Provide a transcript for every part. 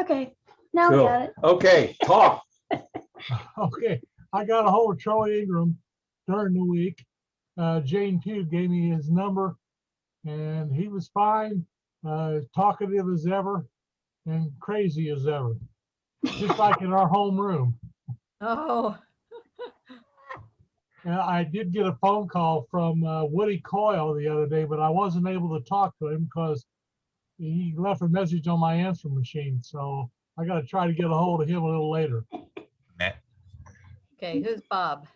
Okay, now I Cool. got it. Okay, talk. Okay, I got a hold of Troy Ingram during the week. Jane Pugh gave me his number, and he was fine, talkative as ever, and crazy as ever, just like in our home room. Oh, And I did get a phone call from Woody Coyle the other day, but I wasn't able to talk to him because he left a message on my answer machine. So I got to try to get a hold of him a little later. okay. Who's Bob?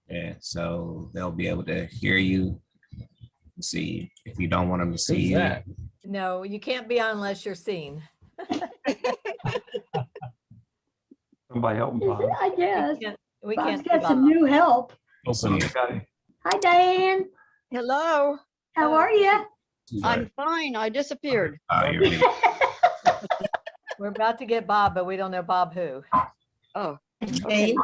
Yeah, so they'll be able to hear you. See, if you don't want them to see Who's you. that? No, you can't be on unless you're seen. Somebody help him, Bob. I guess. We Bob's can't. see got some Bob. new help. Open it. Somebody- Hi, Diane. Hello, How are you? I'm fine. I disappeared. Oh, you're really- We're about to get Bob, but we don't know Bob who. Oh, Hey,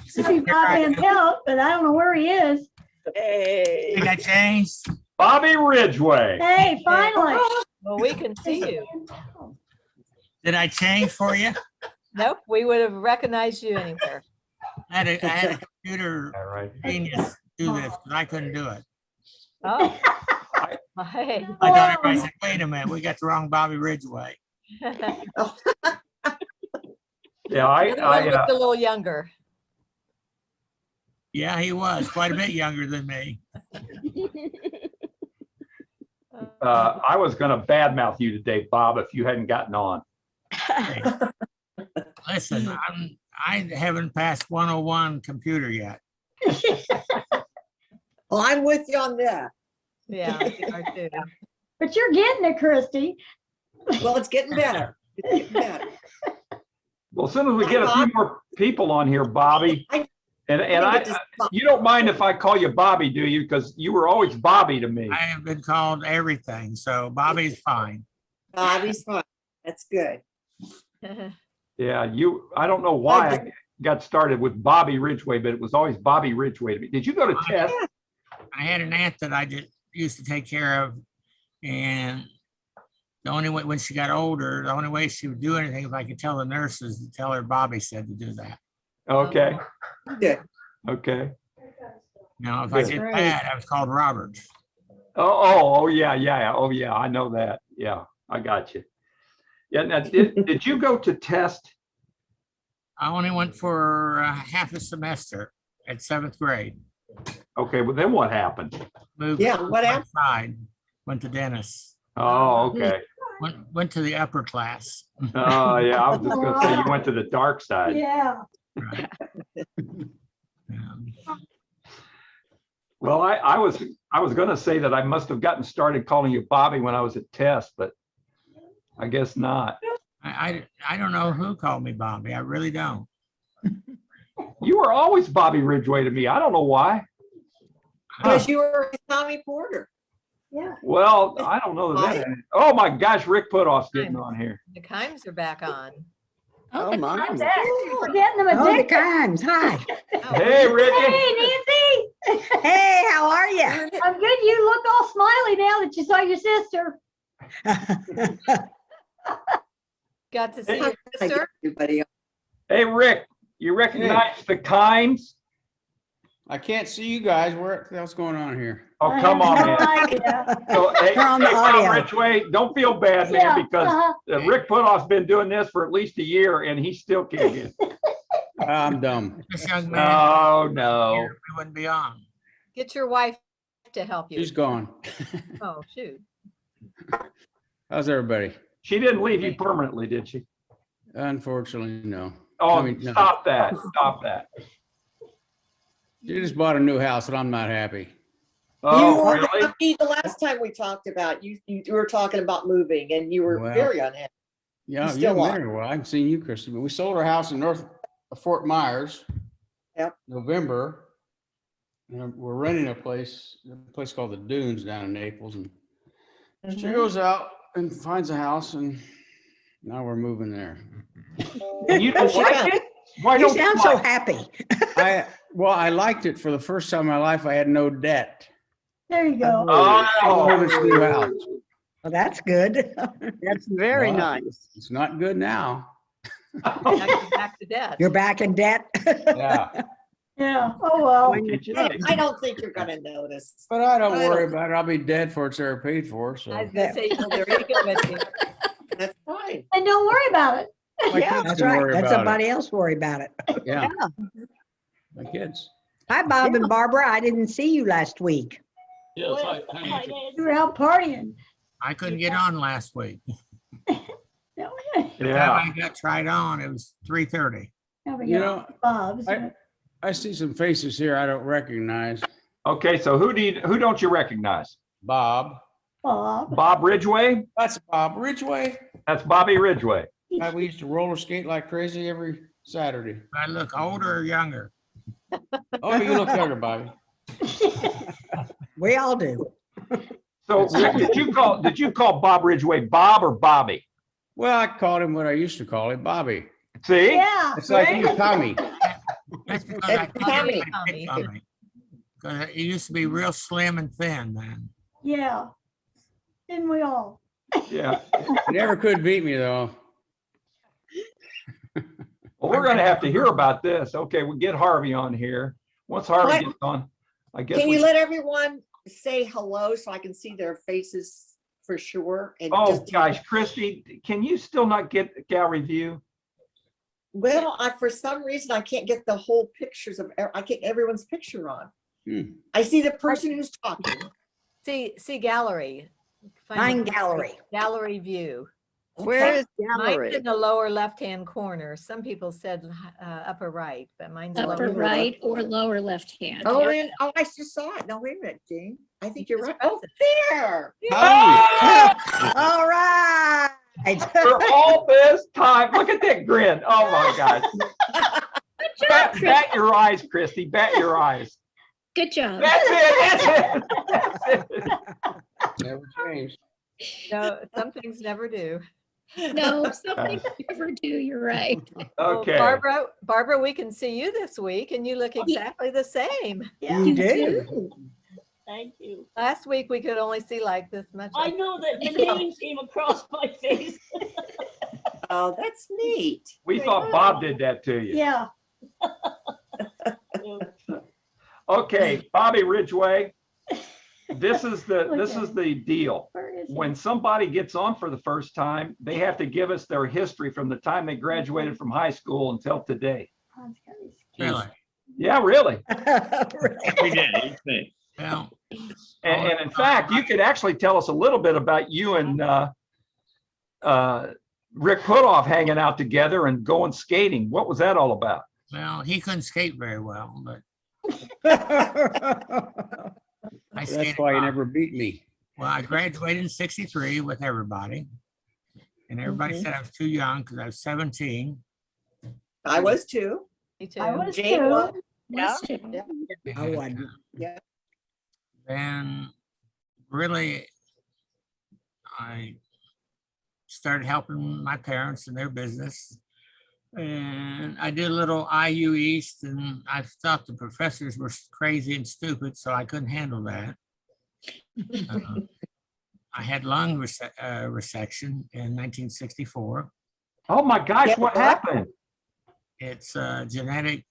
See Bob and help, but I don't know where he is. hey. did I change? Bobby Ridgway. Hey, finally. Well, we can see you. Did I change for you? Nope, we would have recognized you anywhere. I had a computer All right. genius do this, but I couldn't do it. Oh. Hey. I thought everybody said, wait a minute, we got the wrong Bobby Ridgway. Yeah, One looked a little younger. Yeah, he was quite a bit younger than me. I was gonna badmouth you today, Bob, if you hadn't gotten on. Hey, listen, I haven't passed 101 computer yet. Well, I'm with you on that. Yeah, we are too. But you're getting it, Christy. Well, it's getting better. It's getting better. Well, as soon as we get a few more people on here, Bobby, I- and I think you don't mind if I call you Bobby, do you? Because you were always Bobby to me. I have been called everything, so Bobby's fine. Bobby's fine. That's good. Yeah, I don't know why I got started with Bobby Ridgway, but it was always Bobby Ridgway to me. Did you go to test? I had an aunt that I just used to take care of, and the only way, when she got older, the only way she would do anything if I could tell the nurses to tell her Bobby said to do that. Okay, Good. okay. Now, if I Good. did bad, I was called Roberts. Oh, yeah. Oh, yeah, I know that. Yeah, I got you. Yeah, now, did you go to test? I only went for half a semester at 7th grade. Okay, well, then what happened? Moved Yeah, what happened? outside, went to dentist, Oh, okay. went to the upper class. Oh, yeah, I was just gonna say you went to the dark side. Yeah. Right. Um, Well, I was gonna say that I must have gotten started calling you Bobby when I was at test, but I guess not. I don't know who called me Bobby. I really don't. You were always Bobby Ridgway to me. I don't know why. Because you were Tommy Porter. Yeah. Well, I don't know that. Oh my gosh, Rick Putoff's getting on here. The Kimes are back on. Oh, my. I'm back. We're getting them Oh, the addicted. Kimes. Hi. Oh, Hey, Ricky. Hey, Nancy. Hey, how are you? I'm good. You look all smiley now that you saw your sister. Got to see your sister? Everybody. Hey, Rick, you recognize the Kimes? I can't see you guys. What else going on here? Oh, I come have on, no man. idea. So, hey, We're on the Bob audio. Ridgway, don't feel bad, Yeah, man, because uh-huh. Rick Putoff's been doing this for at least a year and he still can't get it. I'm dumb. This young man, Oh, no. we wouldn't be on. Get your wife to help you. She's gone. Oh, shoot. How's everybody? She didn't leave you permanently, did she? Unfortunately, no. Oh, I mean, no. stop that. Stop that. She just bought a new house and I'm not happy. You Oh, were really? happy the last time we talked about, you were talking about moving and you were Well, very unhappy. Yeah, You you still haven't are. been here. Well, I haven't seen you, Christy, but we sold our house in North Fort Myers. Yep. November. And we're renting a place called the Dunes down in Naples, and she Mhm. goes out and finds a house, and now we're moving there. And you don't She like found- it? Why You don't you sound so like it? happy. Well, I liked it for the first time in my life. I had no debt. There you go. Oh, I love this new house. Well, that's good. That's very Wow. nice. It's not good now. Back to death. You're back in debt. Yeah, Yeah, oh, well. I don't think you're gonna notice. but I don't I worry don't- about it. I'll be dead before it's ever paid for, so. I was gonna say, well, there you go, Mitzi. That's fine. And don't worry about it. My Yeah, kids that's can right. worry Let about it. somebody else worry about it. Yeah. My kids. Hi, Bob and Barbara. I didn't see you last week. You were out partying. I couldn't get on last week. No, Yeah. I got tried on, it was 3:30. we You got know, Bob's. I see some faces here I don't recognize. Okay, so who don't you recognize? Bob. Bob. Bob Ridgway? That's Bob Ridgway. That's Bobby Ridgway. We used to roller skate like crazy every Saturday. Do I look older or younger? Oh, you look younger, Bobby. We all do. So Rick, did you call Bob Ridgway Bob or Bobby? Well, I called him what I used to call him, Bobby. See? Yeah. It's like right? you, Tommy. That's because I Tommy. picked on me. 'Cause it used to be real slim and thin then. Yeah. Didn't we all? Yeah. You never could beat me though. Well, we're gonna have to hear about this. Okay, we'll get Harvey on here. Once Harvey What? gets on, I guess. Can you we- let everyone say hello so I can see their faces for sure? And Oh, just- gosh, Christy, can you still not get gallery view? Well, for some reason, I can't get the whole pictures of, I can't everyone's picture on. Hmm. I see the person who's talking. See gallery. Find the gallery. Gallery view. Where is Mine's gallery? in the lower left-hand corner. Some people said upper right, but mine's Upper lower. right or lower left hand. Oh, I just saw it. No, wait a minute, Jane. I think you're right. Oh, there. Howdy. All right. For all this time, look at that grin. Oh, my God. Good job, Chris. Bat your eyes, Christy, bat your eyes. Good job. That's it, that's it. That's it. Never changed. No, some things never do. No, something you never do. You're right. Well, Okay. Barbara, we can see you this week and you look exactly the same. Yeah. You do. Thank you. Last week, we could only see like this much. I know that the name came across my face. Oh, that's neat. We thought Bob did that to you. Yeah. Okay, Bobby Ridgway, this is the deal. Where is he? When somebody gets on for the first time, they have to give us their history from the time they graduated from high school until today. Bob's got his- Really? Yeah, really. Every day. Well, And in fact, you could actually tell us a little bit about you and Rick Putoff hanging out together and going skating. What was that all about? well, he couldn't skate very well, but I That's skated why you fine. never beat me. Well, I graduated in '63 with everybody. And everybody said I was too young because I was 17. I was too. Me too. I was Jane too. was. Was Yeah. too. Yeah. I wasn't. Then really, I started helping my parents in their business. And I did a little IU East, and I thought the professors were crazy and stupid, so I couldn't handle that. I had lung resection in 1964. Oh my gosh, Yeah, what what? happened? It's a genetic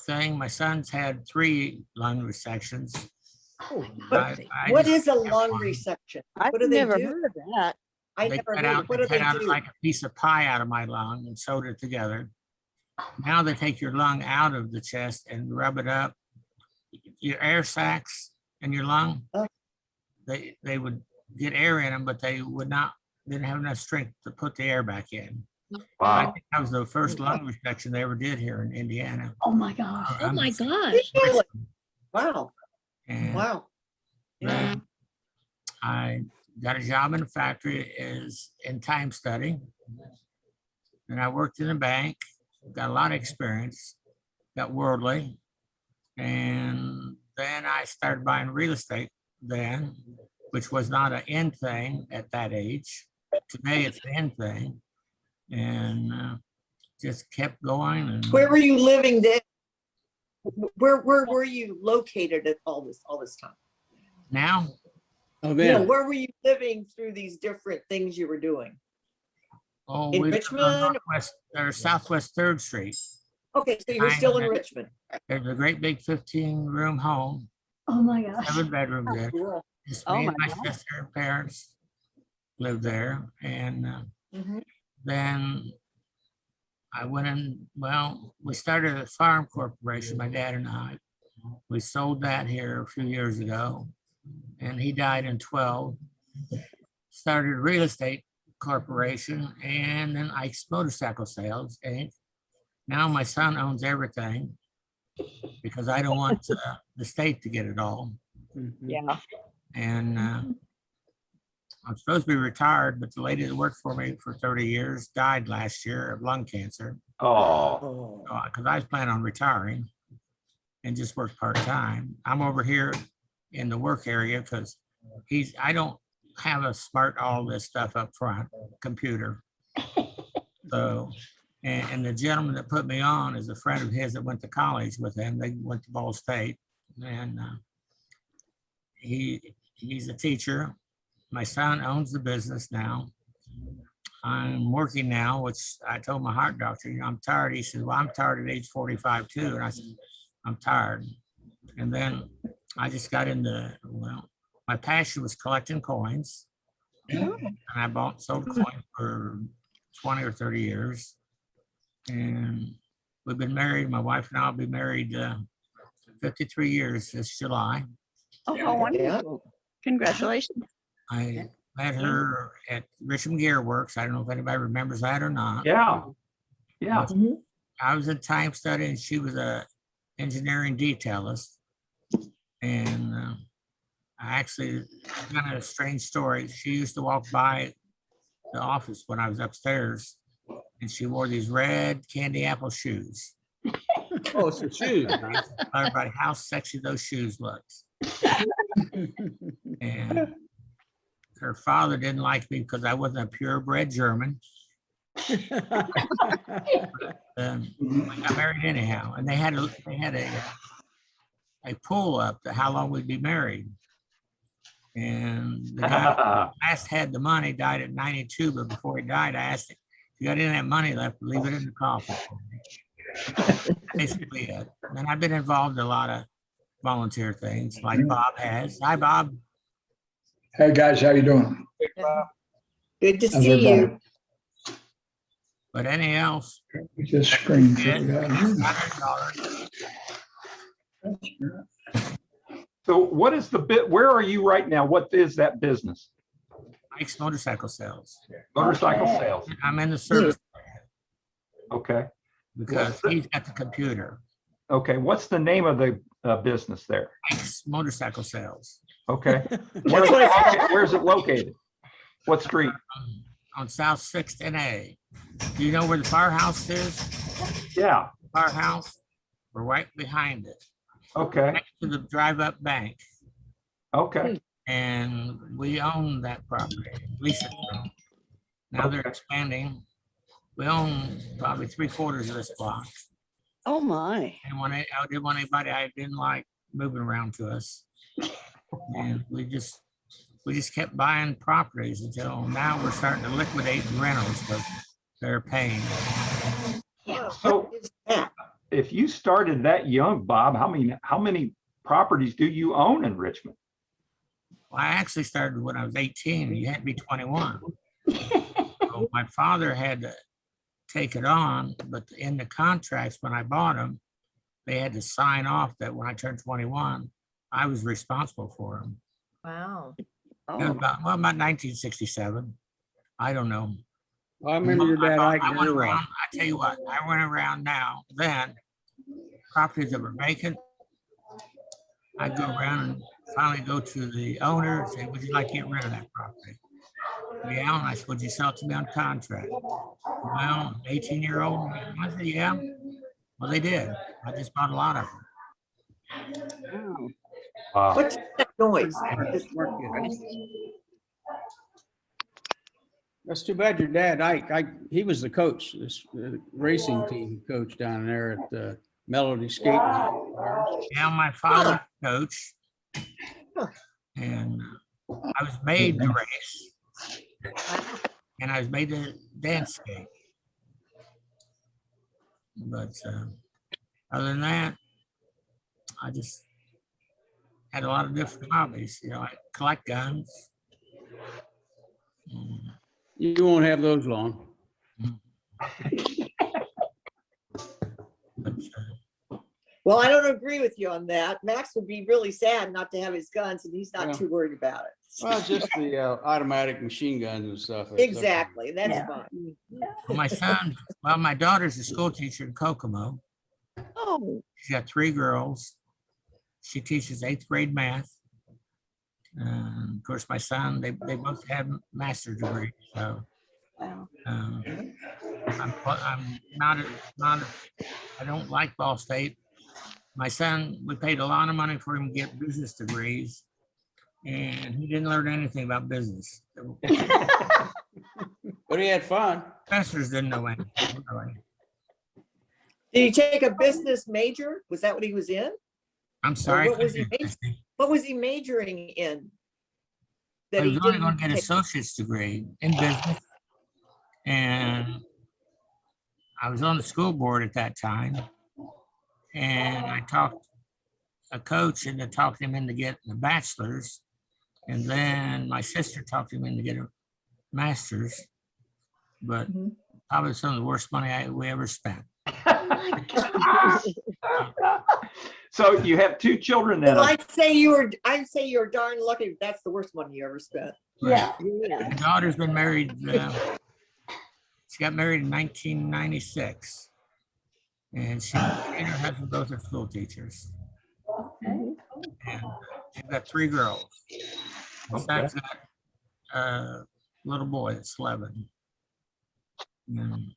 thing. My son's had 3 lung resections. Oh, What just is a had lung one. resection? I've What do they never do? heard of that. I They never cut heard. out, What do they they cut out do? like a piece of pie out of my lung and sewed it together. Now they take your lung out of the chest and rub it up. Your air sacs in your lung, Oh. they would get air in them, but they didn't have enough strength to put the air back in. I Wow. think that was the first lung resection they ever did here in Indiana. Oh, my gosh. Oh my gosh. Really? Wow, And wow. then I got a job in a factory in time study. And I worked in a bank, got a lot of experience, got worldly. And then I started buying real estate then, which was not an end thing at that age. Today it's an end thing. And just kept going. And Where were you living then? Where were you located at all this time? now Oh, You know, then, where were you living through these different things you were doing? Oh, In we live on Richmond? Northwest or Southwest Third Street. Okay, so you're still in Richmond. There's a great big 15-room home, Oh, my gosh. 7 bedrooms there. Cool. Just Oh me and my my God. sister and parents lived there. And Mhm. then I went in, well, we started a farm corporation, my dad and I. We sold that here a few years ago, and he died in 12. Started a real estate corporation, and then Ike's Motorcycle Sales, Inc. Now my son owns everything because I don't want the state to get it all. mhm. Yeah. And I'm supposed to be retired, but the lady that worked for me for 30 years died last year of lung cancer. Oh, Because I was planning on retiring and just work part-time. I'm over here in the work area because I don't have a smart all this stuff up front, computer. So, and the gentleman that put me on is a friend of his that went to college with him. They went to Ball State, and he's a teacher. My son owns the business now. I'm working now, which I told my heart doctor, you know, I'm tired. He said, well, I'm tired at age 45 too. And I said, I'm tired. And then I just got into, well, my passion was collecting coins. And I sold coins for 20 or 30 years. And we've been married, my wife and I will be married 53 years this July. Oh, wonderful. Congratulations. I met her at Richmond Gear Works. I don't know if anybody remembers that or not. yeah. Yeah. I was in time study and she was a engineering detailist. And I actually, kind of a strange story. She used to walk by the office when I was upstairs and she wore these red candy apple shoes. Oh, it's the shoes. huh? Everybody, how sexy those shoes looked. And her father didn't like me because I wasn't a purebred German. I got married anyhow, and they had a poll up to how long we'd be married. And the guy who last had the money died at 92, but before he died, I asked him, if you got any of that money left, leave it in the coffin. Basically it. And I've been involved in a lot of volunteer things like Bob has. Hi, Bob. Hey, guys, how you doing? Good to How's see everybody? you. But any else? Just screen for Yes, you guys. $100. So what is the bit, where are you right now? What is that business? Mike's Motorcycle Sales. Motorcycle sales. I'm in the service Okay. because he's got the computer. Okay. What's the name of the business there? Mike's Motorcycle Sales Okay. That's Where's it located? What street? on South 6th and A. Do you know where the firehouse is? Yeah. Firehouse, we're right behind it, Okay. next to the drive-up bank. Okay. And we own that property, lease it. Now they're Okay. expanding. We own probably 3/4 of this block. Oh, my. And when I didn't want anybody I didn't like moving around to us. And we just kept buying properties until now we're starting to liquidate rentals because they're paying. So if you started that young, Bob, how many properties do you own in Richmond? Well, I actually started when I was 18 and you had to be 21. So my father had to take it on, but in the contracts, when I bought them, they had to sign off that when I turned 21, I was responsible for them. Wow. It was about 1967. I don't know. Well, I remember your dad. I went around, I tell you what, I went around now, then properties that were vacant. I'd go around and finally go to the owner and say, would you like to get rid of that property? Yeah, and I said, would you sell it to me on contract? Well, 18-year-old, I said, yeah. Well, they did. I just bought a lot of them. Oh. Wow. What's that noise? That's too bad your dad, he was the coach, this racing team coach down there at Melody Skating. Yeah, my father coach. And I was made to race. And I was made to dance skate. But other than that, I just had a lot of different hobbies. You know, I collect guns. You won't have those long. But, Well, I don't agree with you on that. Max would be really sad not to have his guns, and he's not Yeah. too worried about it. Well, just the automatic machine guns and stuff. Exactly, that's Yeah. fine. well, my son, well, my daughter's a school teacher in Kokomo. Oh, She's got 3 girls. She teaches 8th grade math. Of course, my son, they both have master's degrees. So wow. I'm not, I don't like Ball State. My son, we paid a lot of money for him to get business degrees, and he didn't learn anything about business. But he had fun. Professors didn't know anything, really. Did he take a business major? Was that what he was in? I'm sorry. what was he What was he majoring in? I That he was only going didn't to get an take? associate's degree in business. And I was on the school board at that time. And I talked a coach into talking him into getting a bachelor's. And then my sister talked him into getting a master's. But probably some of the worst money we ever spent. So you have 2 children then. Well, I'd say you were darn lucky. That's the worst money you ever spent. Yeah. My daughter's been married, she got married in 1996. And she and her husband both are school teachers. And she's got 3 girls. My son's got a little boy that's 11. And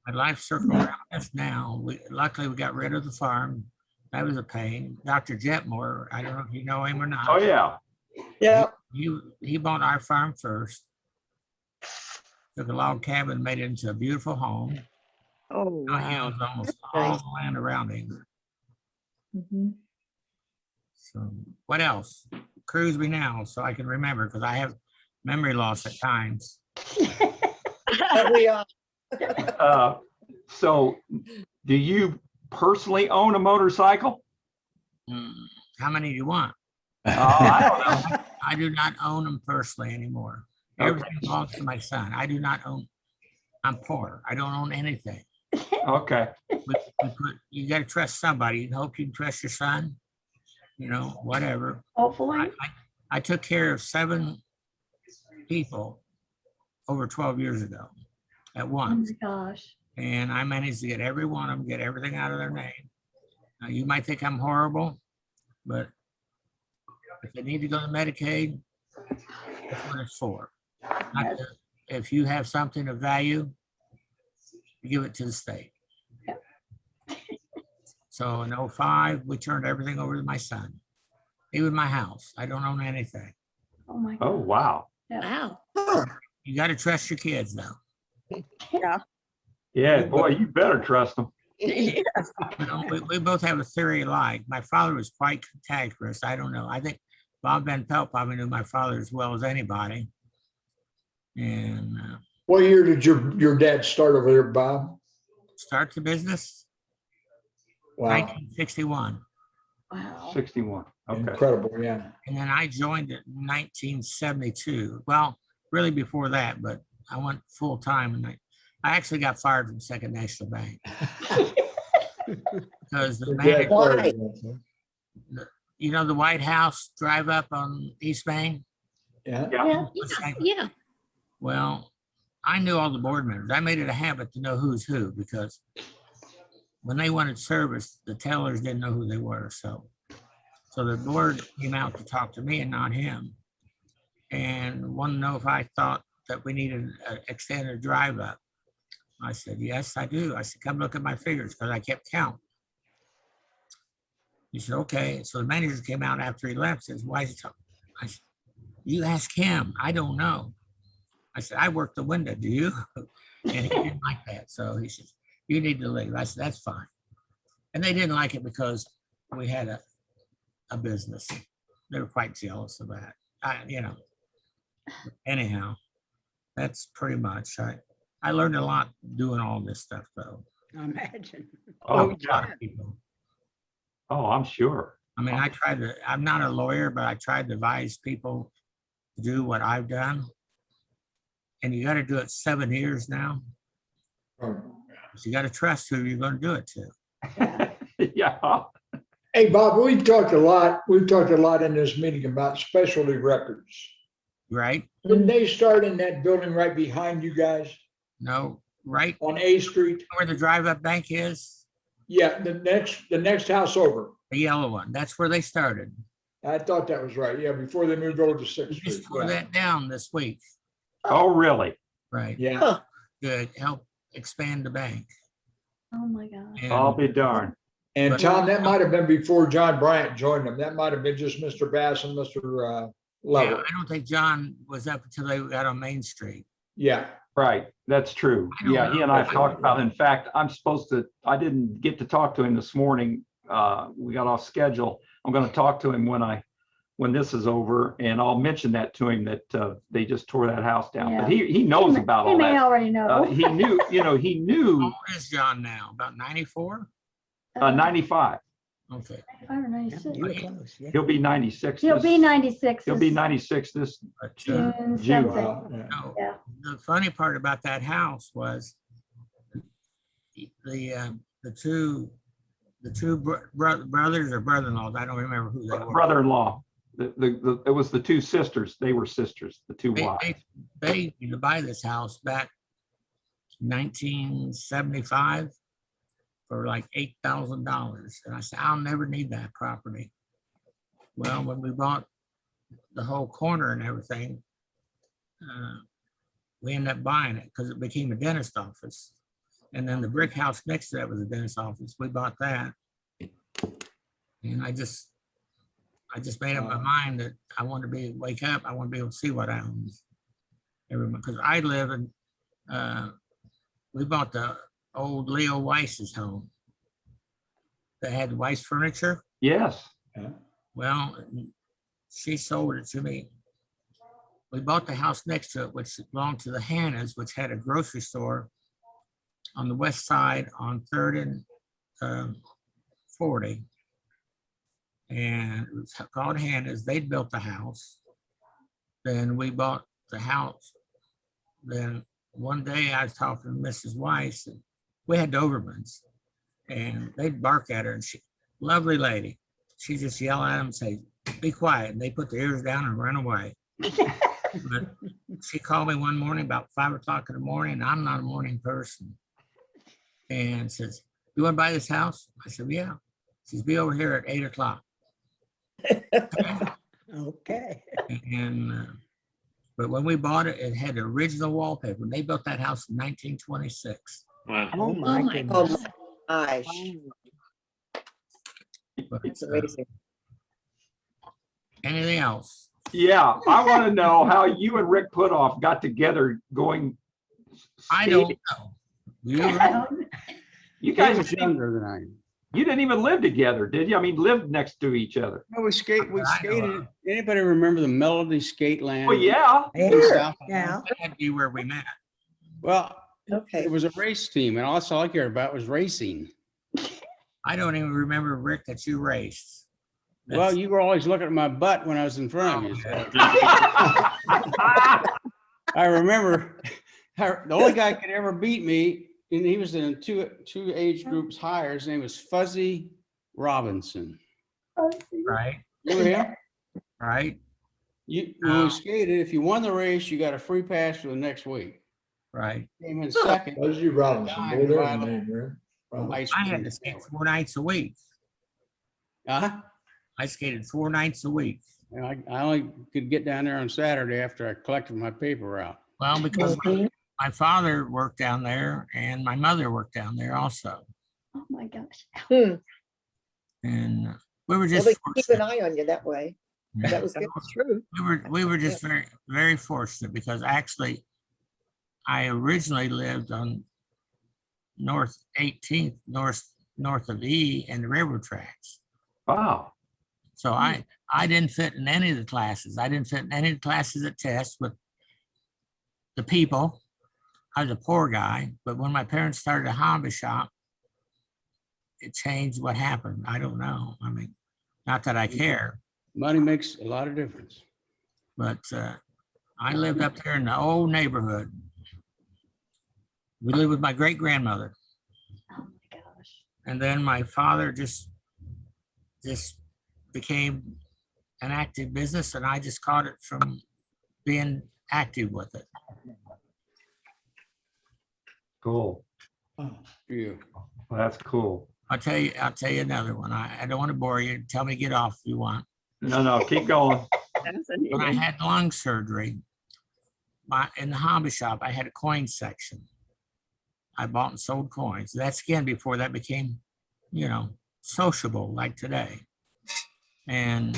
my life circle around us now. Luckily, we got rid of the farm. That was a pain. Dr. Jetmore, I don't know if you know him or not. Oh, yeah. Yeah. He bought our farm first. Took a log cabin, made it into a beautiful home. Oh, Now he wow. owns almost all the land around him. So what else? Cruise me now so I can remember, because I have memory loss at times. But we, So do you personally own a motorcycle? How many do you want? I don't know. I do not own them personally anymore. Okay. Everything belongs to my son. I do not own, I'm poor. I don't own anything. Okay. You got to trust somebody. You hope you can trust your son, you know, whatever. Hopefully. I took care of 7 people over 12 years ago at Oh once. my gosh. And I managed to get every one of them, get everything out of their name. Now, you might think I'm horrible, but if they need to go to Medicaid, that's what it's for. Not to- If you have something of value, you give it to the state. So in '05, we turned everything over to my son. Even my house. I don't own anything. Oh my. Oh, wow. Wow. You got to trust your kids, though. Yeah, boy, you better trust them. You know, we both have a theory alike. My father was quite cantankerous. I don't know. I think Bob Van Pelt probably knew my father as well as anybody. And What year did your dad start over there, Bob? start the business, Wow, 1961. Wow. 61. Okay. incredible, yeah. And then I joined it in 1972. Well, really before that, but I went full time, and I actually got fired from Second National Bank because the Your dad manager, started it, you know, the White House drive up on East Main. Yeah, Yeah. Yeah. Well, I knew all the board members. I made it a habit to know who's who, because when they wanted service, the tellers didn't know who they were. So the board came out to talk to me and not him, and wanted to know if I thought that we needed an extended drive up. I said, yes, I do. I said, come look at my figures, because I kept count. He said, okay. So the manager came out after he left, says, why is he talking? I said, you ask him. I don't know. I said, I work the window. Do you? And he didn't like that. So he says, you need to leave. I said, that's fine. And they didn't like it because we had a business. They were quite jealous of that. you know, anyhow, that's pretty much, I learned a lot doing all this stuff though. Imagine. Oh, A lot of people. oh, I'm sure. I mean, I'm not a lawyer, but I tried to advise people to do what I've done. And you got to do it 7 years now. Oh. So you got to trust who you're going to do it to. Yeah. Hey, Bob, we've talked a lot in this meeting about specialty records. Right? Didn't they start in that building right behind you guys No, right on A Street? where the drive-up bank is, Yeah, the next house over. the yellow one. That's where they started. I thought that was right. Yeah, before they moved over to We Sixth just Street. tore Yeah. that down this week. Oh, really? Right. Yeah. Huh. Good. Help expand the bank. Oh, my God. And I'll be darned. And But- Tom, that might have been before John Bryant joined them. That might have been just Mr. Bass and Mr. yeah, Level. I don't think John was up until they got on Main Street. Yeah. Right, that's true. I don't Yeah, he know. and I have talked about, in fact, I didn't get to talk to him this morning. We got off schedule. I'm gonna talk to him when this is over, and I'll mention that to him that they just tore that house down. But he knows about He all may that. already know. He knew, he How knew old is John now? About 94? 95. Okay. 95 or 96. You were close, yeah. He'll be 96. He'll be 96. He'll be 96 this But, June June. something. Wow, yeah. no, Yeah. the funny part about that house was the two brothers or brother-in-laws, I don't remember who they were. brother-in-law. It was the two sisters. They were sisters, the two They wives. paid me to buy this house back 1975 for like $8,000. And I said, I'll never need that property. Well, when we bought the whole corner and everything, we ended up buying it because it became a dentist office. And then the brick house next to that was a dentist office. We bought that. And I just made up my mind that I want to wake up. I want to be able to see what I own. Because I live in, we bought the old Leo Weiss's home. That had Weiss furniture. Yes. Well, she sold it to me. We bought the house next to it, which belonged to the Hannahs, which had a grocery store on the west side on 3rd and 40. And it was called Hannah's. They'd built the house. Then we bought the house. Then one day I was talking to Mrs. Weiss, and we had Dobermans, and they'd bark at her, and lovely lady. She just yell at them and say, "Be quiet." And they put their ears down and run away. But she called me one morning about 5 o'clock in the morning. And I'm not a morning person. And says, "You want to buy this house?" I said, "Yeah." She says, "Be over here at 8 o'clock. Okay. And but when we bought it, it had the original wallpaper. They built that house in 1926. Oh, my my goodness. Gosh, But, it's amazing. anything else? Yeah, I want to know how you and Rick Putoff got together going. I don't skating. know. You You He guys, was younger than I. you didn't even live together, did you? I mean, lived next to each other. No, we I know skated. of. Anybody remember the Melody Skate Land? Well, yeah. in Yeah. South Yeah. Alabama? that had to be where we met. Well, Okay. it was a race team, and all I cared about was racing. I don't even remember, Rick, that you raced. Well, you were always looking at my butt when I was in front of you. so. I remember the only guy could ever beat me, and he was in two age groups higher. His name was Fuzzy Robinson. Right, Remember him? right, When we skated, if you won the race, you got a free pass for the next week. right. Came in second. Fuzzy Robinson, boy, there's a name, right? from high I had school. to skate 4 nights a week. Uh-huh. I skated 4 nights a week. And I only could get down there on Saturday after I collected my paper out. Well, because my father worked down there and my mother worked down there also. Oh, my gosh. Hmm. And we were Well, just they keep an fortunate. eye on you that way. That was good. True. We were just very, very fortunate because actually I originally lived on North 18th, north of E and the railroad tracks. Wow. So I didn't fit in any of the classes. I didn't fit in any of the classes at tests with the people. I was a poor guy, but when my parents started a hobby shop, it changed what happened. I don't know. I mean, not that I care, Money makes a lot of difference. but I lived up here in the old neighborhood. We lived with my great grandmother. Oh my gosh. And then my father just became an active business, and I just caught it from being active with it. Cool. Yeah. Well, that's cool. I'll tell you another one. I don't want to bore you. Tell me to get off if you want. No, keep going. When I had lung surgery, in the hobby shop, I had a coin section. I bought and sold coins. That's again before that became, sociable like today. And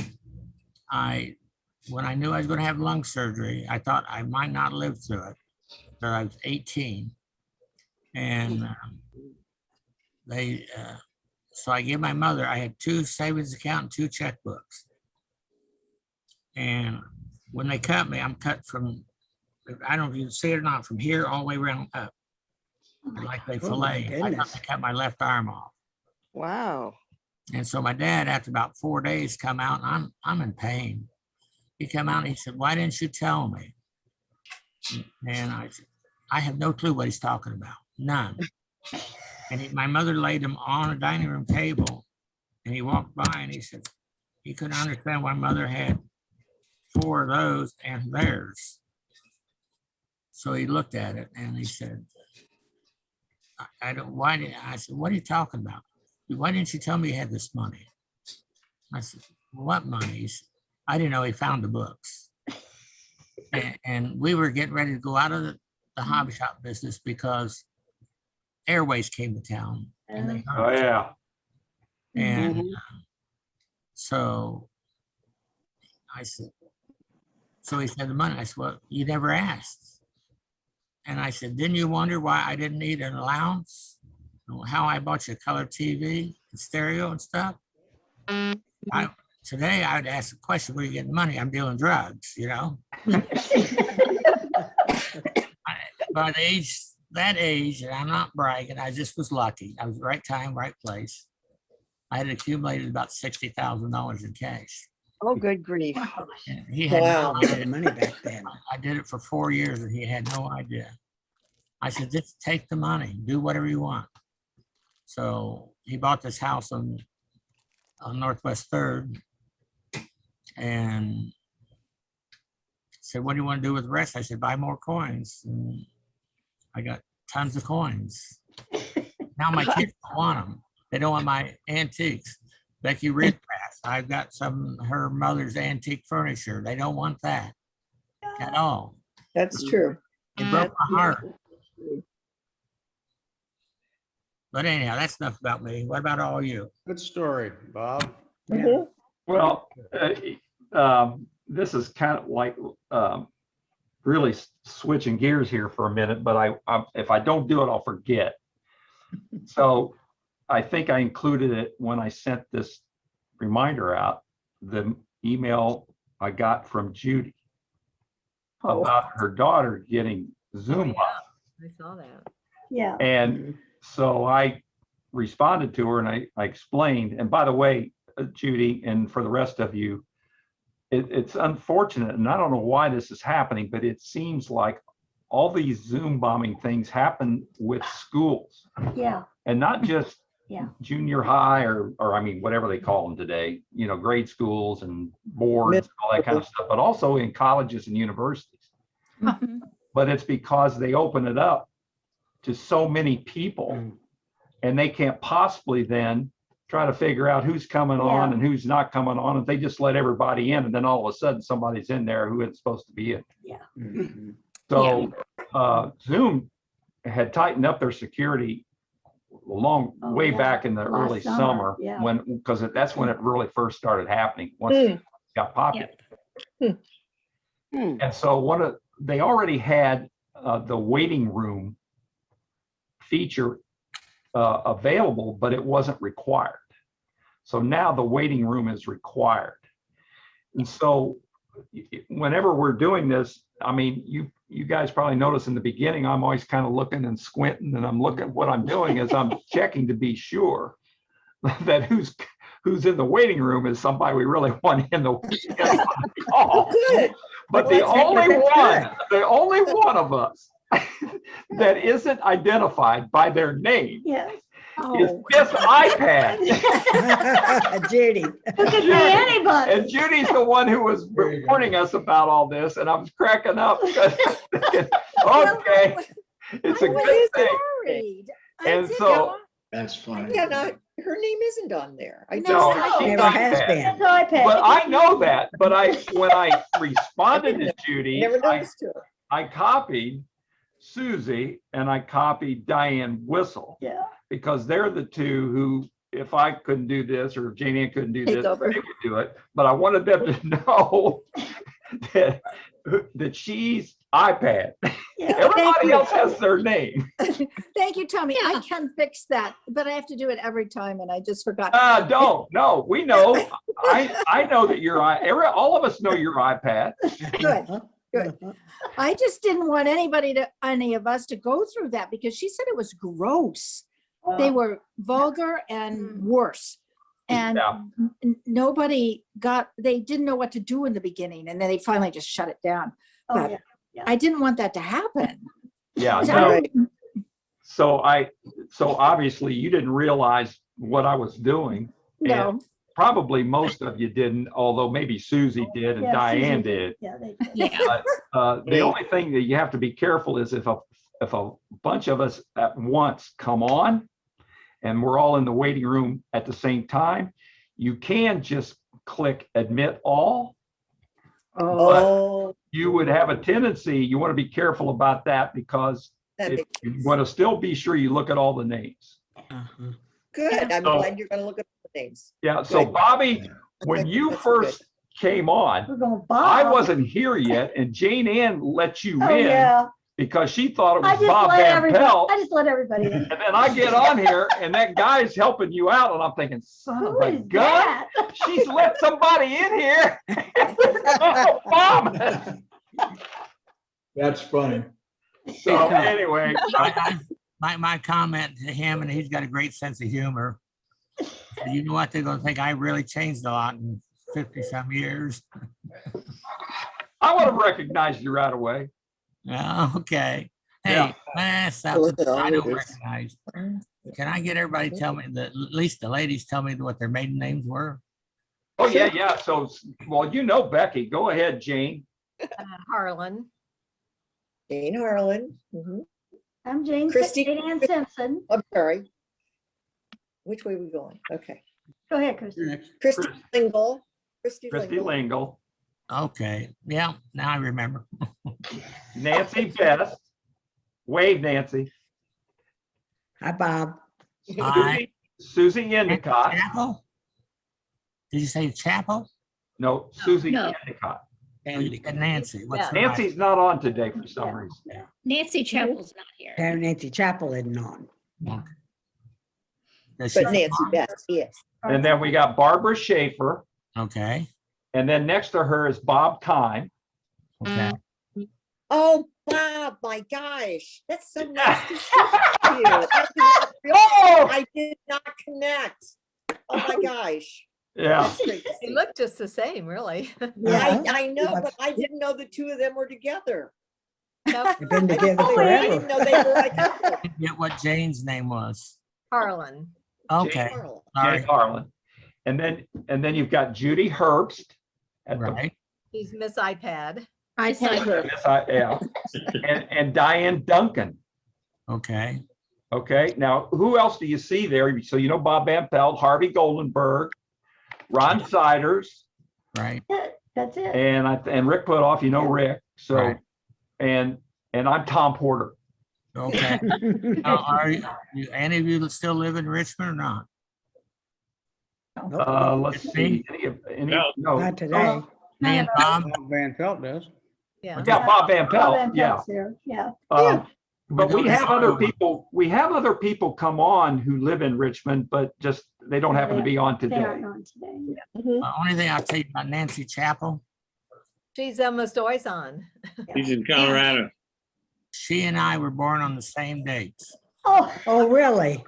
when I knew I was going to have lung surgery, I thought I might not live through it. So I was 18. And so I gave my mother, I had 2 savings accounts and 2 checkbooks. And when they cut me, I'm cut from, I don't know if you can see it or not, from here all the way around up. Like they Oh, my fillet. I thought goodness. they cut my left arm off. Wow. And so my dad, after about 4 days, come out, and I'm in pain. He come out and he said, "Why didn't you tell me?" And I said, "I have no clue what he's talking about, none." And my mother laid him on a dining room table, and he walked by and he said he couldn't understand why mother had 4 of those and theirs. So he looked at it and he said, I said, "What are you talking about? Why didn't you tell me you had this money?" I said, "What money?" He said, I didn't know he found the books. And we were getting ready to go out of the hobby shop business because Airways came to town. And they Oh, yeah. And so I said, so he said the money. I said, "Well, you never asked." And I said, "Didn't you wonder why I didn't need an allowance? How I bought you a color TV and stereo and stuff?" Today I would ask the question, "Where are you getting money?" I'm dealing drugs, By that age, and I'm not bragging, I just was lucky. I was right time, right place. I had accumulated about $60,000 in cash. Oh, good grief. And he had Wow. no A lot idea. of money back then. I did it for 4 years and he had no idea. I said, "Just take the money, do whatever you want." So he bought this house on Northwest 3rd and said, "What do you want to do with the rest?" I said, "Buy more coins." And I got tons of coins. Now my kids don't want them. They don't want my antiques. Becky Ridpath, I've got her mother's antique furniture. They don't want that at all. That's true. It broke my heart. But anyhow, that's enough about me. What about all you? Good story, Bob. Yeah. Well, this is kind of like really switching gears here for a minute, but if I don't do it, I'll forget. So I think I included it when I sent this reminder out, the email I got from Judy about her daughter getting Zoom off. I saw that. Yeah. And so I responded to her and I explained, and by the way, Judy, and for the rest of you, it's unfortunate, and I don't know why this is happening, but it seems like all these Zoom bombing things happen with schools, Yeah. and not just Yeah. junior high or I mean, whatever they call them today, grade schools and boards, and all that kind of stuff, but also in colleges and universities. But it's because they open it up to so many people and they can't possibly then try to figure out who's coming on and who's not coming on. If they just let everybody in and then all of a sudden somebody's in there who isn't supposed to be in. Yeah. Mhm. So Zoom had tightened up their security way back in the Last early summer, summer yeah. because that's when it really first started happening, once it got popular. And so they already had the waiting room feature available, but it wasn't required. So now the waiting room is required. And so whenever we're doing this, I mean, you guys probably notice in the beginning, I'm always kind of looking and squinting, and I'm looking, what I'm doing is I'm checking to be sure that who's in the waiting room is somebody we really want in the call. Good. But the only one of us that isn't identified by their name Yes. is this iPad. Judy. Who could be anybody? And Judy's the one who was warning us about all this, and I was cracking up. Because, okay, it's a good thing. And so, That's funny. Yeah, no, her name isn't on there. I No, just, she's Never has iPad. been. It's iPad. But I know that. But when I responded to Judy, never I noticed her. copied Susie and I copied Diane Whistle, Yeah. because they're the two who, if I couldn't do this or if Janie Ann couldn't do Take this, over. they would do it. But I wanted them to know that she's iPad. Yeah. Everybody else has their name. Thank you, Tommy. I Yeah. can fix that, but I have to do it every time and I just forgot. Don't. No, we know. I know that you're all of us know your iPad. Good. Good. I just didn't want any of us to go through that because she said it was gross. They were vulgar and worse. And Yeah. nobody they didn't know what to do in the beginning and then they finally just shut it down. Oh, But yeah. I didn't want that to happen. Yeah. So- No. Right. So obviously you didn't realize what I was doing. No, Probably most of you didn't, although maybe Susie did and Yeah, Diane Susie did. Yeah, they did. yeah. The only thing that you have to be careful is if a bunch of us at once come on and we're all in the waiting room at the same time, you can just click admit all. Oh, You would have a tendency, you want to be careful about that because that if makes you sense. want to still be sure you look at all the names. Uh-huh. Good. I'm So- glad you're gonna look at the names. Yeah, so Good. Bobby, when Okay, you that's first came on, We're going I Bob. wasn't here yet and Jane Ann let you Oh, in yeah. because she thought it I was just Bob let Van everybody, Pelt. I just let everybody in. And then I get on here and that guy's helping you out and I'm thinking, son of Who a is gun, that? she's let somebody in here. Oh, Bob. That's funny. So anyway, My comment to him, and he's got a great sense of humor. You know what? They're gonna think I really changed a lot in 50-some years. I would have recognized you right away. Yeah, okay. Yeah. Hey, man, something Well, I don't it is. recognize. Can I get everybody to tell me at least the ladies tell me what their maiden names were? Oh, yeah. So, well, you know Becky. Go ahead, Jane. Harlan. Jane Harlan. Mhm. I'm Jane Christy- Ann Simpson. I'm sorry. Which way are we going? Okay. Go ahead, Christy. You're next. Christy Chris- Lingle. Christy Christy Lingle. Lingle, Okay, yeah, now I remember. Nancy Best, wave Nancy, Hi, Bob. Hi. Susie Endicott. Chapel? Did you say Chapel? No, Susie No. Endicott. And Nancy. What's Yeah. her Nancy's not on today for some reason. Nancy Chapel's not here. Nancy Chapel isn't on. last name? Does she- But Nancy Best, yes. And then we got Barbara Schaefer. Okay, And then next to her is Bob Time. okay. Oh, Bob, my gosh, that's so nice to see you. I did not connect. Oh, my gosh. Yeah. That's great to They see. look just the same, really. Yeah, I know, but I didn't know the two of them were together. No, They've been I together didn't know forever. they were like a couple. Get what Jane's name was. Harlan. Okay, Carl. sorry, Jane Harlan. And then you've got Judy Herbst. At the, right. He's Miss iPad. yeah. And Diane Duncan. Okay, Okay, now who else do you see there? So you know Bob Van Pelt, Harvey Goldenberg, Ron Siders, right. That's it. and Rick Putoff, you know Rick. So Right. and I'm Tom Porter. Okay. Now, are any of you still live in Richmond or not? Let's see. No. Not today. Me and Bob? Bob Van Pelt does. Yeah. Yeah, Bob Van Bob Pelt, Van yeah. Pelt's there. Yeah. But We're we going have other to- people, come on who live in Richmond, but just they don't happen to be on They today. aren't on today. The only thing I'll tell you about Nancy Chappell, She's almost always on. He's in Colorado. she and I were born on the same dates. Oh, Oh, really?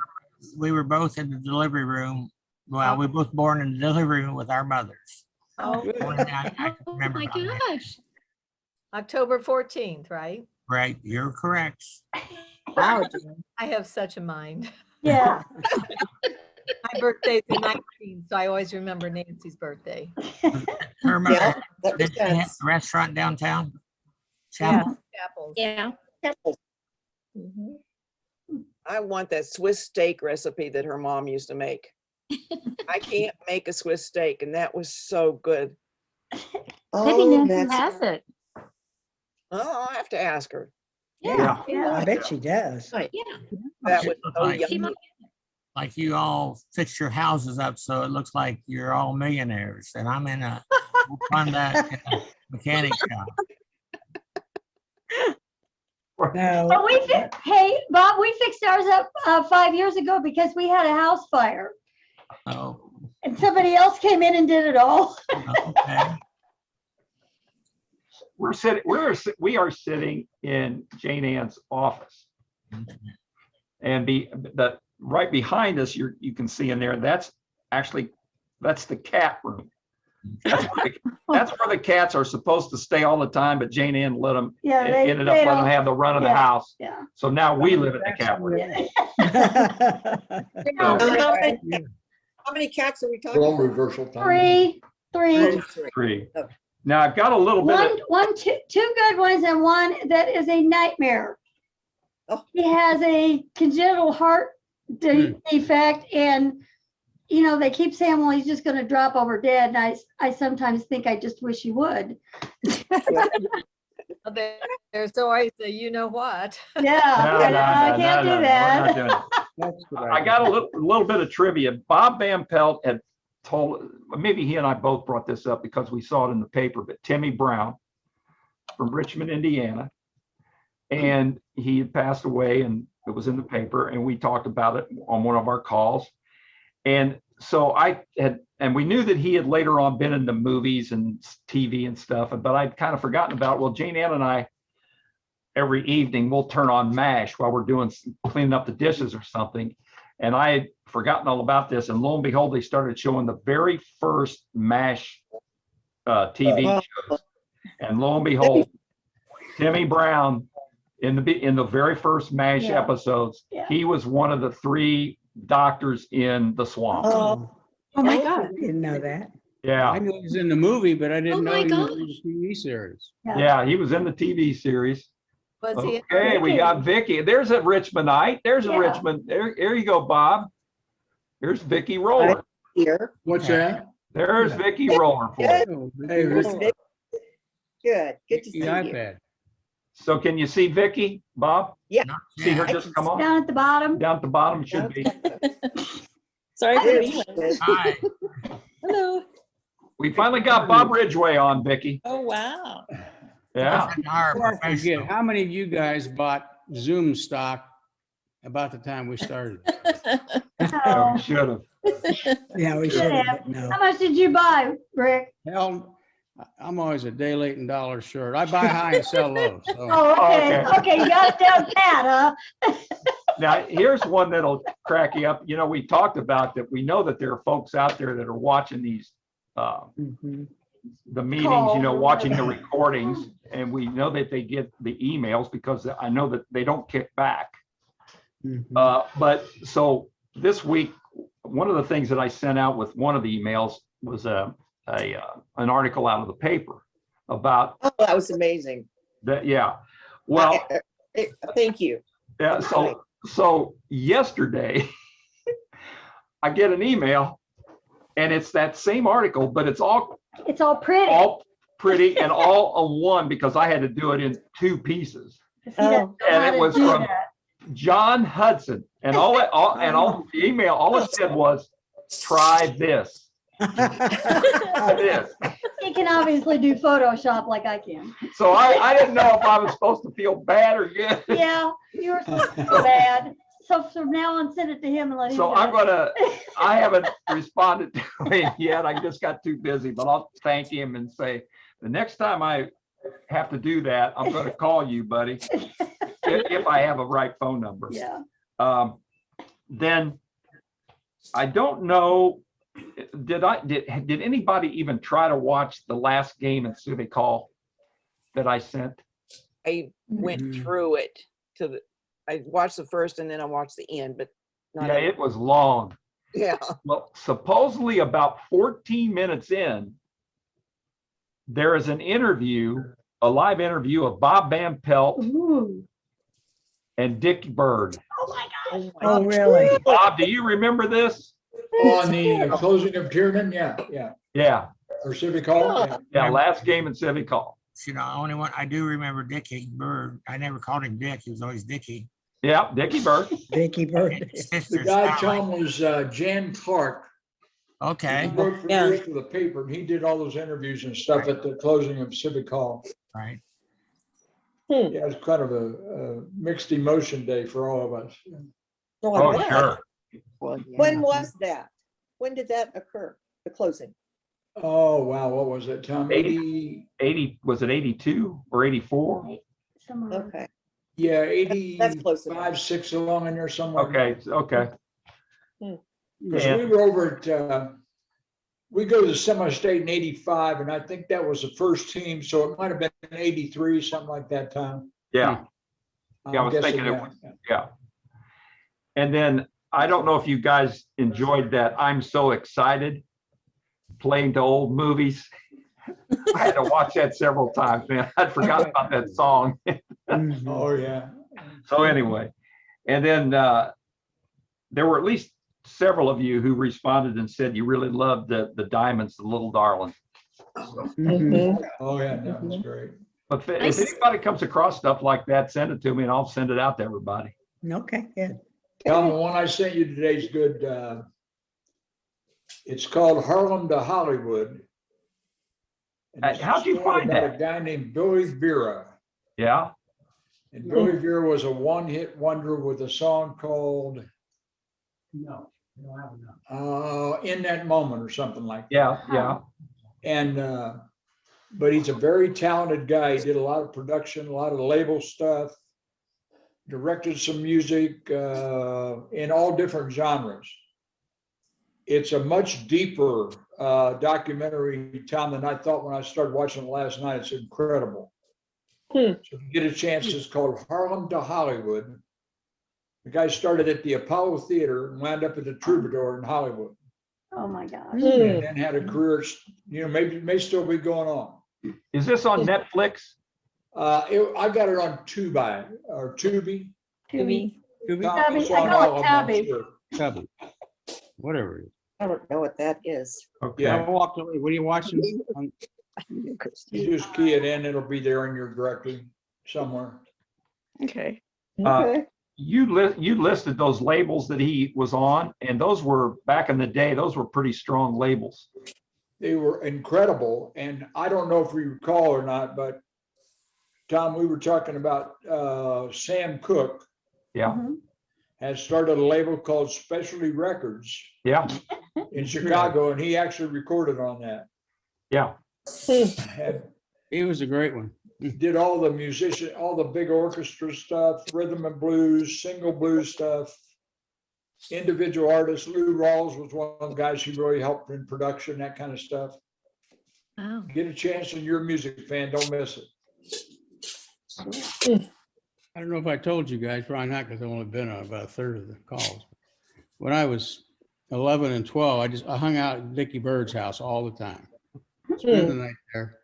We were both in the delivery room. Well, we were both born in the delivery room with our mothers. Oh, Only thing I can Oh remember my about that. gosh. October 14th, right? Right, you're correct. Wow. I have such a mind. yeah. My birthday's the 19th, so I always remember Nancy's birthday. Remember Yeah, that did makes she have sense. the restaurant downtown? Yeah. Chapel? Apples. Yeah. Mhm. I want that Swiss steak recipe that her mom used to make. I can't make a Swiss steak, and that was so good. Maybe Oh, Nancy that's, has it. Oh, I'll have to ask her. Yeah. I bet she does. right. That was so Like- She yummy. might- Like you all fix your houses up so it looks like you're all millionaires and I'm in a, we'll fund that in a mechanic shop. No, But hey, Bob, we fixed ours up 5 years ago because we had a house fire Oh, and somebody else came in and did it all. okay. We are sitting in Jane Ann's office. And right behind us, you can see in there, that's the cat room. That's where the cats are supposed to stay all the time, but Jane Ann let them, Yeah, they ended up letting them don't- have the run of the yeah. house. Yeah. So now we live in the cat room. How many cats are we talking Role about? reversal time. Three. Three. Now I've got a little bit of, Two good ones and one that is a nightmare. Oh. He has a congenital heart defect and, you know, they keep saying, well, he's just gonna drop over dead. And I sometimes think I just wish he would. Well, there's always a you know what. Yeah, I can't do we're that. not doing it. That's what I got a little bit of trivia. Bob Van Pelt had told, maybe he and I both brought this up because we saw it in the paper, but Timmy Brown from Richmond, Indiana. And he had passed away and it was in the paper and we talked about it on one of our calls. And so we knew that he had later on been in the movies and TV and stuff, but I'd kind of forgotten about it. Well, Jane Ann and I, every evening we'll turn on MASH while we're cleaning up the dishes or something. And I had forgotten all about this. And lo and behold, they started showing the very first MASH TV shows. And lo and behold, Timmy Brown in the very first MASH Yeah. episodes, Yeah. he was one of the 3 doctors in the swamp. Oh my God. Didn't know that. Yeah. I knew he was in the movie, but I Oh didn't know my he was gosh. in the TV series. Yeah, he was in the TV series. Was he? Okay, we got Vicky. There's a Richmondite. There's a Yeah. Richmond. There you go, Bob. There's Vicky Roller. Here. What's that? There's Vicky Roller for you. Oh, Hey, Vicky, Vicky. Good. Good to see the you. iPad. So can you see Vicky, Bob? Yeah. See her I just can come on? Down at the bottom. Down at the bottom should be. Sorry for Good. being late. Hi. Hello. We finally got Bob Ridgway on, Vicky. Oh, wow. Yeah. Before I forget, how many of you guys bought Zoom stock about the time we started? Yeah, we should have. Yeah, we Should should have. have. No. How much did you buy, Rick? Hell, I'm always a day late and dollar short. I buy high and sell low. So Oh, okay. Okay. Okay, you got it down pat, huh? Now, here's one that'll crack you up. You know, we talked about that. We know that there are folks out there that are watching these, Mhm. the meetings, you know, watching the recordings, and we know that they get the emails because I know that they don't kick back. Mhm. But so this week, one of the things that I sent out with one of the emails was an article out of the paper about Oh, that was amazing. that. Yeah. Well, Thank you. yeah. So yesterday, I get an email, and it's that same article, but it's all pretty. and all on one because I had to do it in 2 pieces. He doesn't know And how it to was do from that. John Hudson, and all the email, all it said was, "Try this." Try this. He can obviously do Photoshop like I can. So I didn't know if I was supposed to feel bad or good. Yeah, you were supposed to feel bad. so from now on, send it to him and let him. So do I'm it. gonna, I haven't responded to him yet. I just got too busy, but I'll thank him and say, the next time I have to do that, I'm gonna call you, buddy. If I have a right phone number. Yeah. Then I don't know, did anybody even try to watch the last game in Civic Hall that I sent? I went through it I watched the first and then I watched the end, but not. Yeah, it was long. Yeah. Well, supposedly about 14 minutes in, there is an interview, a live interview of Bob Van Pelt Ooh. and Dick Bird. Oh my gosh. Oh, really? Bob, do you remember this? On the closing of Tiernan, yeah, Yeah, or Civic Hall. yeah. yeah, last game in Civic Hall. You know, only one, I do remember Dickie Bird. I never called him Dick. He was always Dickie. Yeah, Dickie Bird. Dickie Bird. His The sister, guy, Sally. Tom, was Jan Clark. He Okay, wrote for Yeah. years for the paper, and he did all those interviews and stuff at the closing of Civic Hall. right. Yeah, it was kind of a mixed emotion day for all of us. Oh, I Oh, bet. sure. When was that? When did that occur? The closing? Oh, wow, what was it, Tom? 80, was it 82 or 84? Somewhere. Okay. Yeah, That's close enough. 85, 6 along in there somewhere. Okay, okay. Because And- we were over at, we go to the semi-state in 85, and I think that was the first team, so it might have been 83, something like that time. Yeah, Yeah, I I'm was guessing thinking it that. was- yeah. And then I don't know if you guys enjoyed that I'm So Excited playing to old movies. I had to watch that several times, man. I forgot about that song. Mhm. Oh, yeah. So anyway, and then there were at least several of you who responded and said you really loved the Diamonds, the Little Darling. Mhm. Oh, yeah, that was great. But if anybody comes across stuff like that, send it to me and I'll send it out to everybody. Okay, good. Tom, the one I sent you today is good. It's called Harlem to Hollywood. And it's a How'd you story find about that? A guy named Billy Vera. Yeah, And Billy Vera was a one-hit wonder with a song called In That Moment or something like that. yeah. And, but he's a very talented guy. He did a lot of production, a lot of label stuff, directed some music in all different genres. It's a much deeper documentary, Tom, than I thought when I started watching it last night. It's incredible. So if you get a chance, it's called Harlem to Hollywood. The guy started at the Apollo Theater and wound up at the Troubadour in Hollywood. Oh my gosh. And then had a career, maybe may still be going on. Is this on Netflix? I got it on Tubi or Tubi. Tubi. Tubi? Tom, Tubby. it's I on call all it of them, I'm Tubby. sure. Tubby. Whatever it is. I don't know what that is. Okay. I walked away. What are you watching? on- You just key it in, it'll be there in your directory somewhere. Okay. Uh, You listed those labels that he was on, and those were, back in the day, those were pretty strong labels. They were incredible. And I don't know if we recall or not, but Tom, we were talking about Sam Cooke Yeah, Mhm. had started a label called Specialty Records yeah, in Chicago, and he actually recorded on that. yeah. Had He was a great one. did all the musician, all the big orchestra stuff, rhythm and blues, single blues stuff. Individual artists, Lou Rawls was one of the guys who really helped in production, that kind of stuff. Oh, Get a chance and you're a music fan, don't miss it. I don't know if I told you guys, probably not, because I've only been on about a third of the calls. When I was 11 and 12, I hung out at Dickie Bird's house all the time. Spend the night there.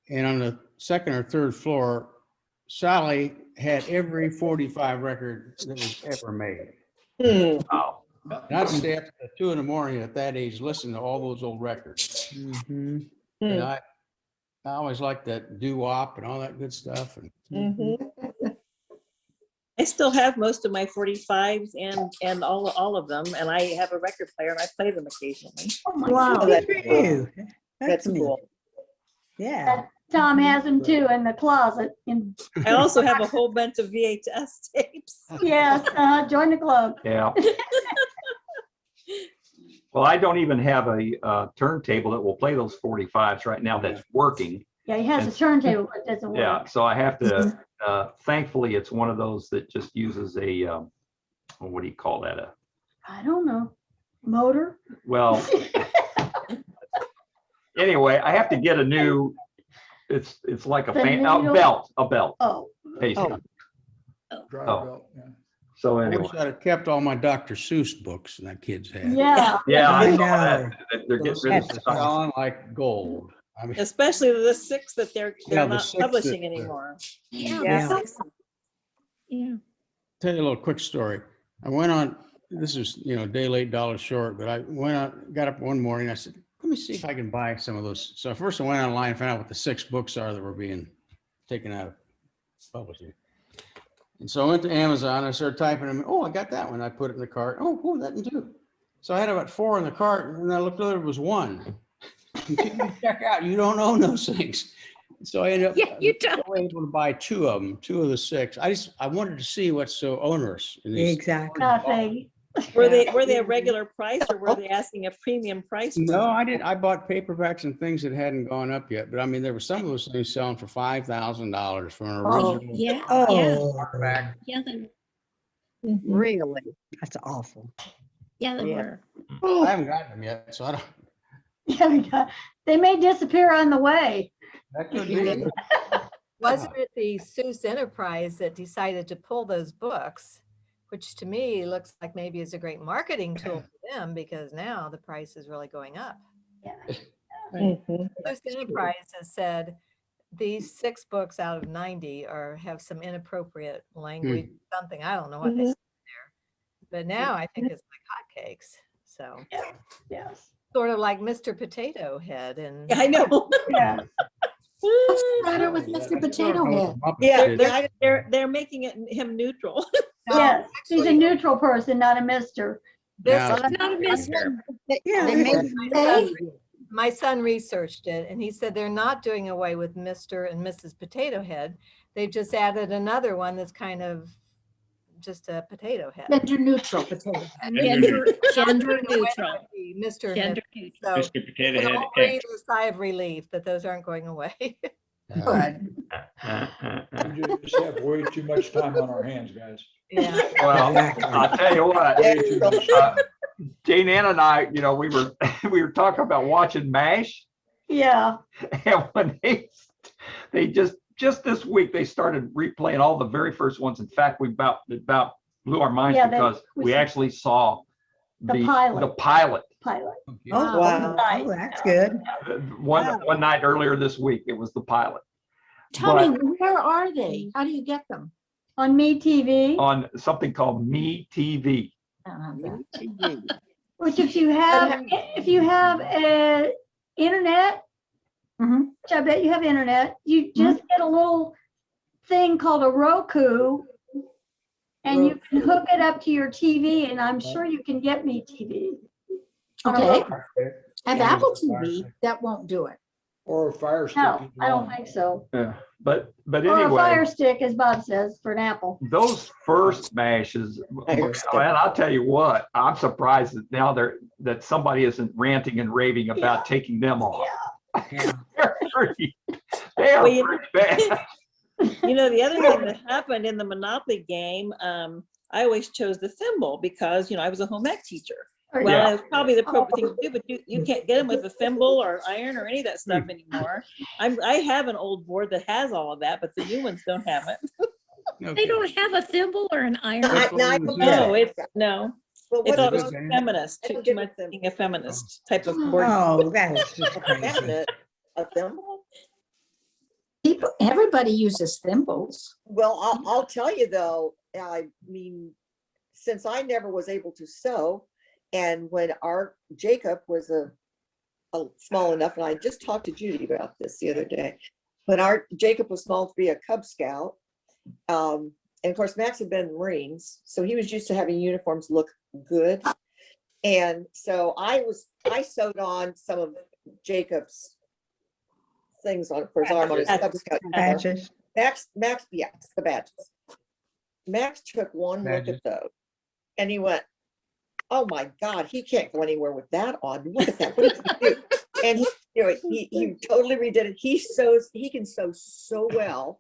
And on the second or third floor, Sally had every 45 record that was ever made. Wow. And I'd stay up to 2 a.m. at that age, listening to all those old records. Mhm. And I always liked that doo-wop and all that good stuff. And I still have most of my 45s and all of them, and I have a record player and I play them occasionally. Oh my Wow, God. good for you. That's neat. cool. Yeah. Tom has them too in the closet. I also have a whole bunch of VHS tapes. Yes, join the club. Yeah. Well, I don't even have a turntable that will play those 45s right now that's working. Yeah, he has a turntable, but it doesn't Yeah, work. so I have to, thankfully, it's one of those that just uses a, what do you call that? I don't know. Motor? Well, anyway, I have to get a new, it's like a The needle? belt, Oh, basically. Drive Oh. belt, yeah. So I anyway, wish I'd have kept all my Dr. Seuss books that kids had. yeah. yeah, I I saw know. that. They're getting rid of That's stuff. Gone like gold. I mean, Especially the 6 that they're Yeah, the not 6 publishing that- anymore. Yeah. Yeah. tell you a little quick story. I went on, this is, day late, dollar short, but I went out, got up one morning. I said, let me see if I can buy some of those. So first I went online and found out what the 6 books are that were being taken out of publishing. And so I went to Amazon. I started typing them. Oh, I got that one. I put it in the cart. Oh, that one too. So I had about 4 in the cart, and I looked over, it was 1. Check out, you don't own those things. So I ended up Yeah, you don't. able to buy 2 of them, 2 of the 6. I wanted to see what's so onerous in these. Exactly. Nothing. Were they a regular price or were they asking a premium price? for No, them? I didn't. I bought paperbacks and things that hadn't gone up yet, but I mean, there were some of those things selling for $5,000 for an Oh, original. yeah. Oh, hardback. Yeah, they, Really? that's awful. yeah, they Yeah. were. I haven't gotten them yet, so I don't. Yeah, they may disappear on the way. That could be. Wasn't it the Seuss Enterprise that decided to pull those books? Which to me looks like maybe is a great marketing tool for them because now the price is really going up. Yeah. Mhm. Seuss Enterprise has said these 6 books out of 90 have some inappropriate language, something, I don't know what they said there. But now I think it's like hotcakes. So Yes. sort of like Mr. Potato Head and. Yeah, I know. Yeah. What's the matter with Mr. Potato Head? Yeah, They're making him neutral. Yes, he's a neutral person, not a mister. Now, Not a mister. Yeah, They they made made- Hey, My son researched it and he said they're not doing away with Mr. and Mrs. Potato Head. They've just added another one that's kind of just a potato head. gender neutral potato head. Gender neutral. Mr. and Gender Mrs. neutral. So Mr. we Potato can Head all breathe X. a sigh of relief that those aren't going away. Good. We just have way too much time on our hands, guys. Yeah. Well, I'll tell you what, Way too much time. Jane Ann and I, we were talking about watching MASH. Yeah. And when they just this week, they started replaying all the very first ones. In fact, we about blew our minds Yeah, because we we saw- actually saw The pilot. the pilot Pilot. Oh, Wow. Oh, that's good. one night earlier this week. It was the pilot Tell me, where are they? How do you get them? On Me TV, on something called Me TV. which if you have a internet, Mhm. which I bet you have internet, you just get a little thing called a Roku and you can hook it up to your TV and I'm sure you can get Me TV. on a Okay. Roku. I have Apple TV. That won't do it. Or a fire stick. No, if you I don't want. think so. Yeah, but Or a anyway. Fire Stick, as Bob says, for an Apple. Those first mashes, Fire and I'll tell you what, I'm surprised that now that somebody isn't ranting and raving about taking them off. Yeah. They are Well, you- pretty bad. The other thing that happened in the Monopoly game, I always chose the thimble because, I was a home ec teacher. Or- Well, Yeah. it's probably the appropriate thing to do, but you can't get them with a thimble or iron or any of that stuff anymore. I have an old board that has all of that, but the new ones don't have it. They don't have a thimble or an iron. No. But It's what all about feminist, I too don't get much it. being a feminist type of board. Oh, that is just crazy. cabinet? A thimble? People, everybody uses thimbles. Well, I'll tell you though, I mean, since I never was able to sew, and when our Jacob was a small enough, and I just talked to Judy about this the other day, when our Jacob was small to be a Cub Scout, and of course Max had been in the Marines, so he was used to having uniforms look good, and so I sewed on some of Jacob's things on for his arm on his Cub Scout. Badges. Max, yes, the badges. Max took one look Badges. at those and he went, oh my God, he can't go anywhere with that on. Look at that. What did he do? And he totally redid it. He can sew so well.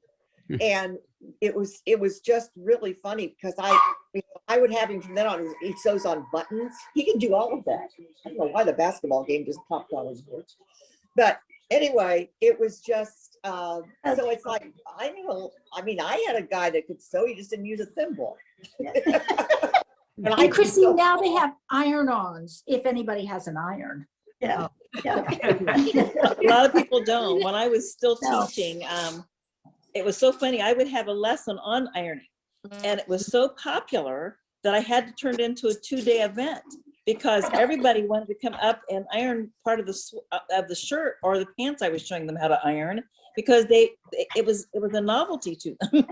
And it was just really funny because I would have him from then on, he sews on buttons. He can do all of that. I don't know why the basketball game just popped on his board. But anyway, it was just, so it's like, I had a guy that could sew, he just didn't use a thimble. And Christine, now they have iron-ons, if anybody has an iron. Yeah. Yeah. A lot of people don't. When I was still No. teaching, it was so funny. I would have a lesson on ironing, and it was so popular that I had to turn it into a 2-day event because everybody wanted to come up and iron part of the shirt or the pants I was showing them how to iron because it was a novelty to them.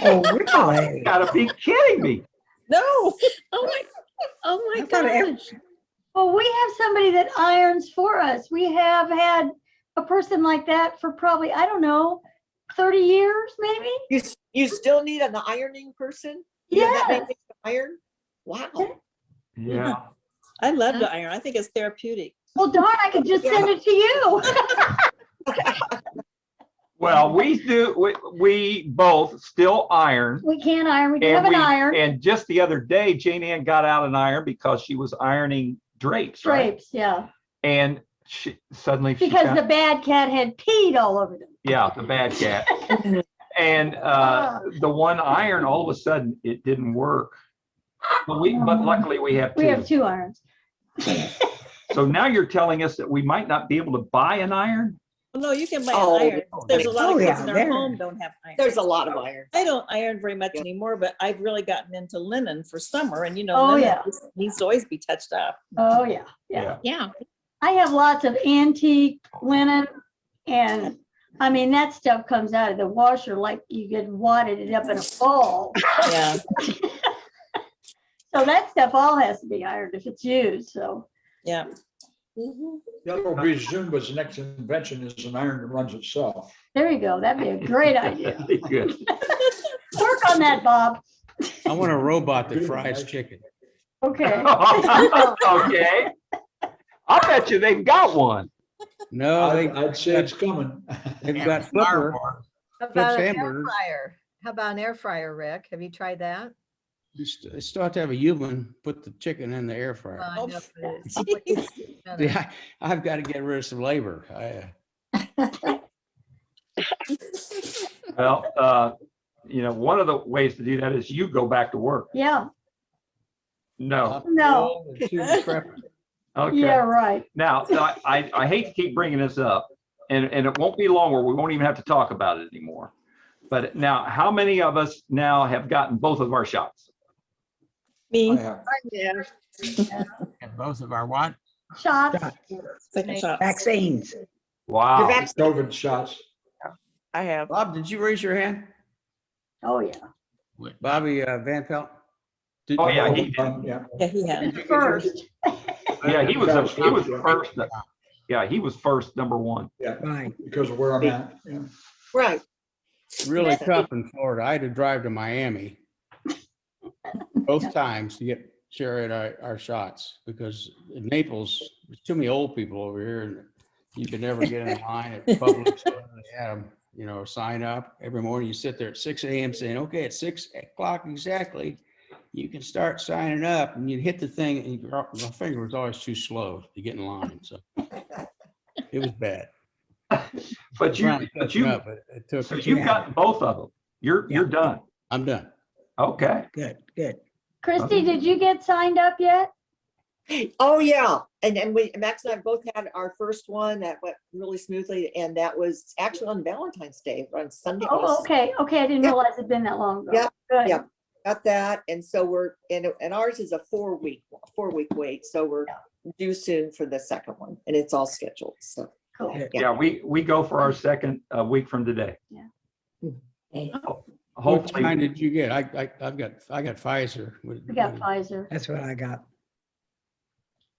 Oh, really? You gotta be kidding me. No. Oh my I thought gosh. Well, we have somebody that irons for us. We have had a person like that for probably, I don't know, 30 years, maybe? You still need an ironing person? You have that many Yes. things to iron? Wow. Yeah. I love to iron. I think it's therapeutic. Well, darn, I could just send it to you. Well, we both still iron. We can't iron. We do have And an iron. and just the other day, Jane Ann got out an iron because she was ironing drapes, right? Drapes, yeah. And suddenly she Because found, the bad cat had peed all over them. yeah, the bad cat. And the one iron, all of a sudden, it didn't work. But luckily we have We have two. 2 irons. So now you're telling us that we might not be able to buy an iron? Well, no, you can buy Oh, an iron. There's a lot of oh, kids yeah, in our there. home don't have iron. There's a lot of iron. I don't iron very much anymore, but I've really gotten into linen for summer and Oh, linen yeah. needs to always be touched up. Oh, yeah, yeah. Yeah. I have lots of antique linen and, I mean, that stuff comes out of the washer like you could wadded it up in a ball. Yeah. So that stuff all has to be ironed if it's used, so. Yeah. That will be Zumba's next invention is an iron that runs itself. There you go. That'd be a great idea. Good. Work on that, Bob. I want a robot that fries chicken. Okay. Okay. I bet you they've got one. No, I'd say it's coming. they've got Flipper. How about an air hamburgers. fryer? How about an air fryer, Rick? Have you tried that? You still have to have a human put the chicken in the air fryer. I know, but it's- Yeah, I've got to get rid of some labor. Well, one of the ways to do that is you go back to work. Yeah, No. no. Okay. Yeah, right. Now, I hate to keep bringing this up, and it won't be long where we won't even have to talk about it anymore. But now, how many of us now have gotten both of our shots? Me. And both of our what? Shots. Second shot. Vaccines. Wow. COVID shots. I have. Bob, did you raise your hand? Oh, yeah. Bobby Van Pelt? Oh, yeah, he did. Yeah. Yeah, he had. First. Yeah, he was first. Yeah, he was first, number one. Yeah, Right. because of where I'm at. Yeah. Right. Really tough in Florida. I had to drive to Miami both times to get Sherry our shots because in Naples, there's too many old people over here and you can never get in line at Publix. So they had them, sign up every morning. You sit there at 6 a.m. saying, okay, at 6 o'clock exactly, you can start signing up, and you hit the thing and my finger was always too slow to get in line. So it was bad. But you've gotten both of them. You're done. I'm done. Okay. Good, good. Christy, did you get signed up yet? Oh, yeah. And Max and I both had our first one that went really smoothly. And that was actually on Valentine's Day on Sunday. Oh, okay. Okay. I didn't realize it'd been that long ago. Yeah, Good. yeah. Got that. And so and ours is a 4-week wait. So we're due soon for the second one and it's all scheduled. So. Cool. Yeah, we go for our second week from today. Yeah. What Hopefully. kind did you get? I got Pfizer. We got Pfizer. That's what I got.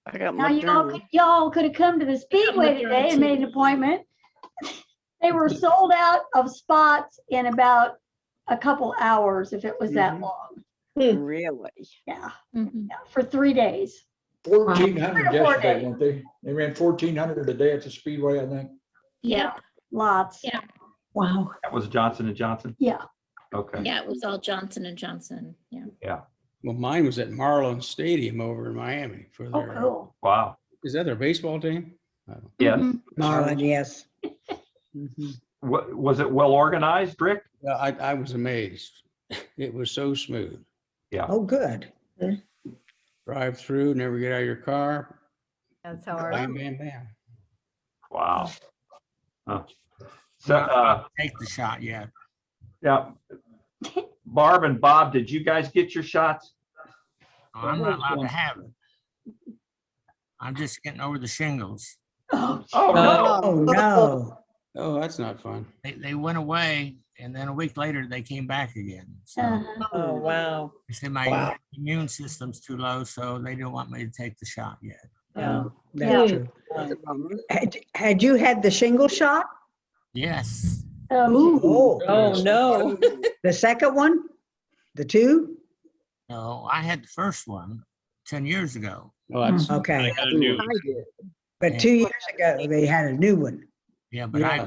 I got Now y'all could have come to the Speedway today and made an appointment. They were sold out of spots in about a couple hours if it was that long. Really? Yeah, Mhm. yeah, for 3 days. 1,400 3 or 4 yesterday, days. weren't they? They ran 1,400 a day at the Speedway, I think. Yeah. Lots. Yeah. Wow. That was Johnson & Johnson? Yeah. Okay. Yeah, it was all Johnson & Johnson. Yeah. Yeah. Well, mine was at Marlin Stadium over in Miami for Oh, their, cool. Wow. is that their baseball team? I don't- Yes. Mhm. Marlon, yes. Mhm. Was it well organized, Rick? Yeah, I was amazed. It was so smooth. Yeah. Oh, good. Drive through, never get out of your car. That's how ours. Bam, bam, bam. Wow. Huh. So, Take the shot yet. yeah. Barb and Bob, did you guys get your shots? Oh, I'm not allowed to have it. I'm just getting over the shingles. Oh, Oh, no. Oh, no. Oh, that's not fun. They went away and then a week later they came back again. So uh-huh. Oh, wow. they said my Wow. immune system's too low, so they don't want me to take the shot yet. Yeah. That's true. Had you had the shingle shot? Yes. Oh, Oh, no. the second one? The two? No, I had the first one 10 years ago. Oh, that's, Okay. I got a new. But 2 years ago, they had a new one. Yeah, but yeah,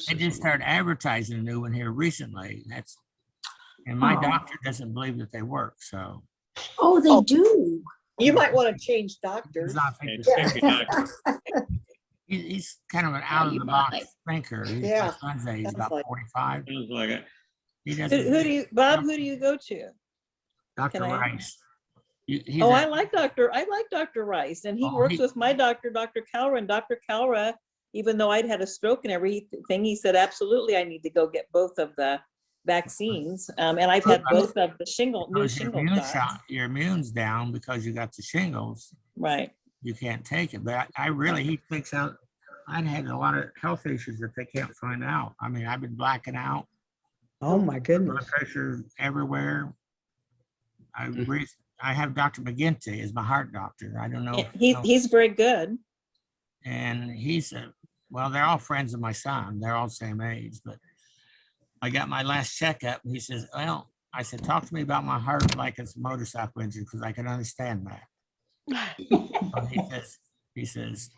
I just started advertising a new one here recently. And my Oh. doctor doesn't believe that they work, so. Oh, they do. You might want to change He's doctors. not Hey, thinking- check your doctor. He's kind of an out of you the box might. thinker. Yeah, My son's age, he's sounds about like- 45. Sounds like it. He Who doesn't. do you, Bob, who do you go to? Dr. can I- Rice. He's Oh, a- I like Dr. Rice, and he Oh, works he- with my doctor, Dr. Calra, and Dr. Calra, even though I'd had a stroke and everything, he said, absolutely, I need to go get both of the vaccines. And I've had both of the new because your shingle immune shots. shot, your immune's down because you got the shingles. Right. You can't take it. But I really, he thinks out, I'd had a lot of health issues that they can't find out. I mean, I've been blacking out, Oh, my blood goodness. pressure everywhere. I have Dr. McGinty as my heart doctor. I don't know. Yeah, if you know. he's very good. And he said, well, they're all friends of my son. They're all the same age, but I got my last checkup. And he says, well, I said, talk to me about my heart like it's a motorcycle engine because I can understand that. He says,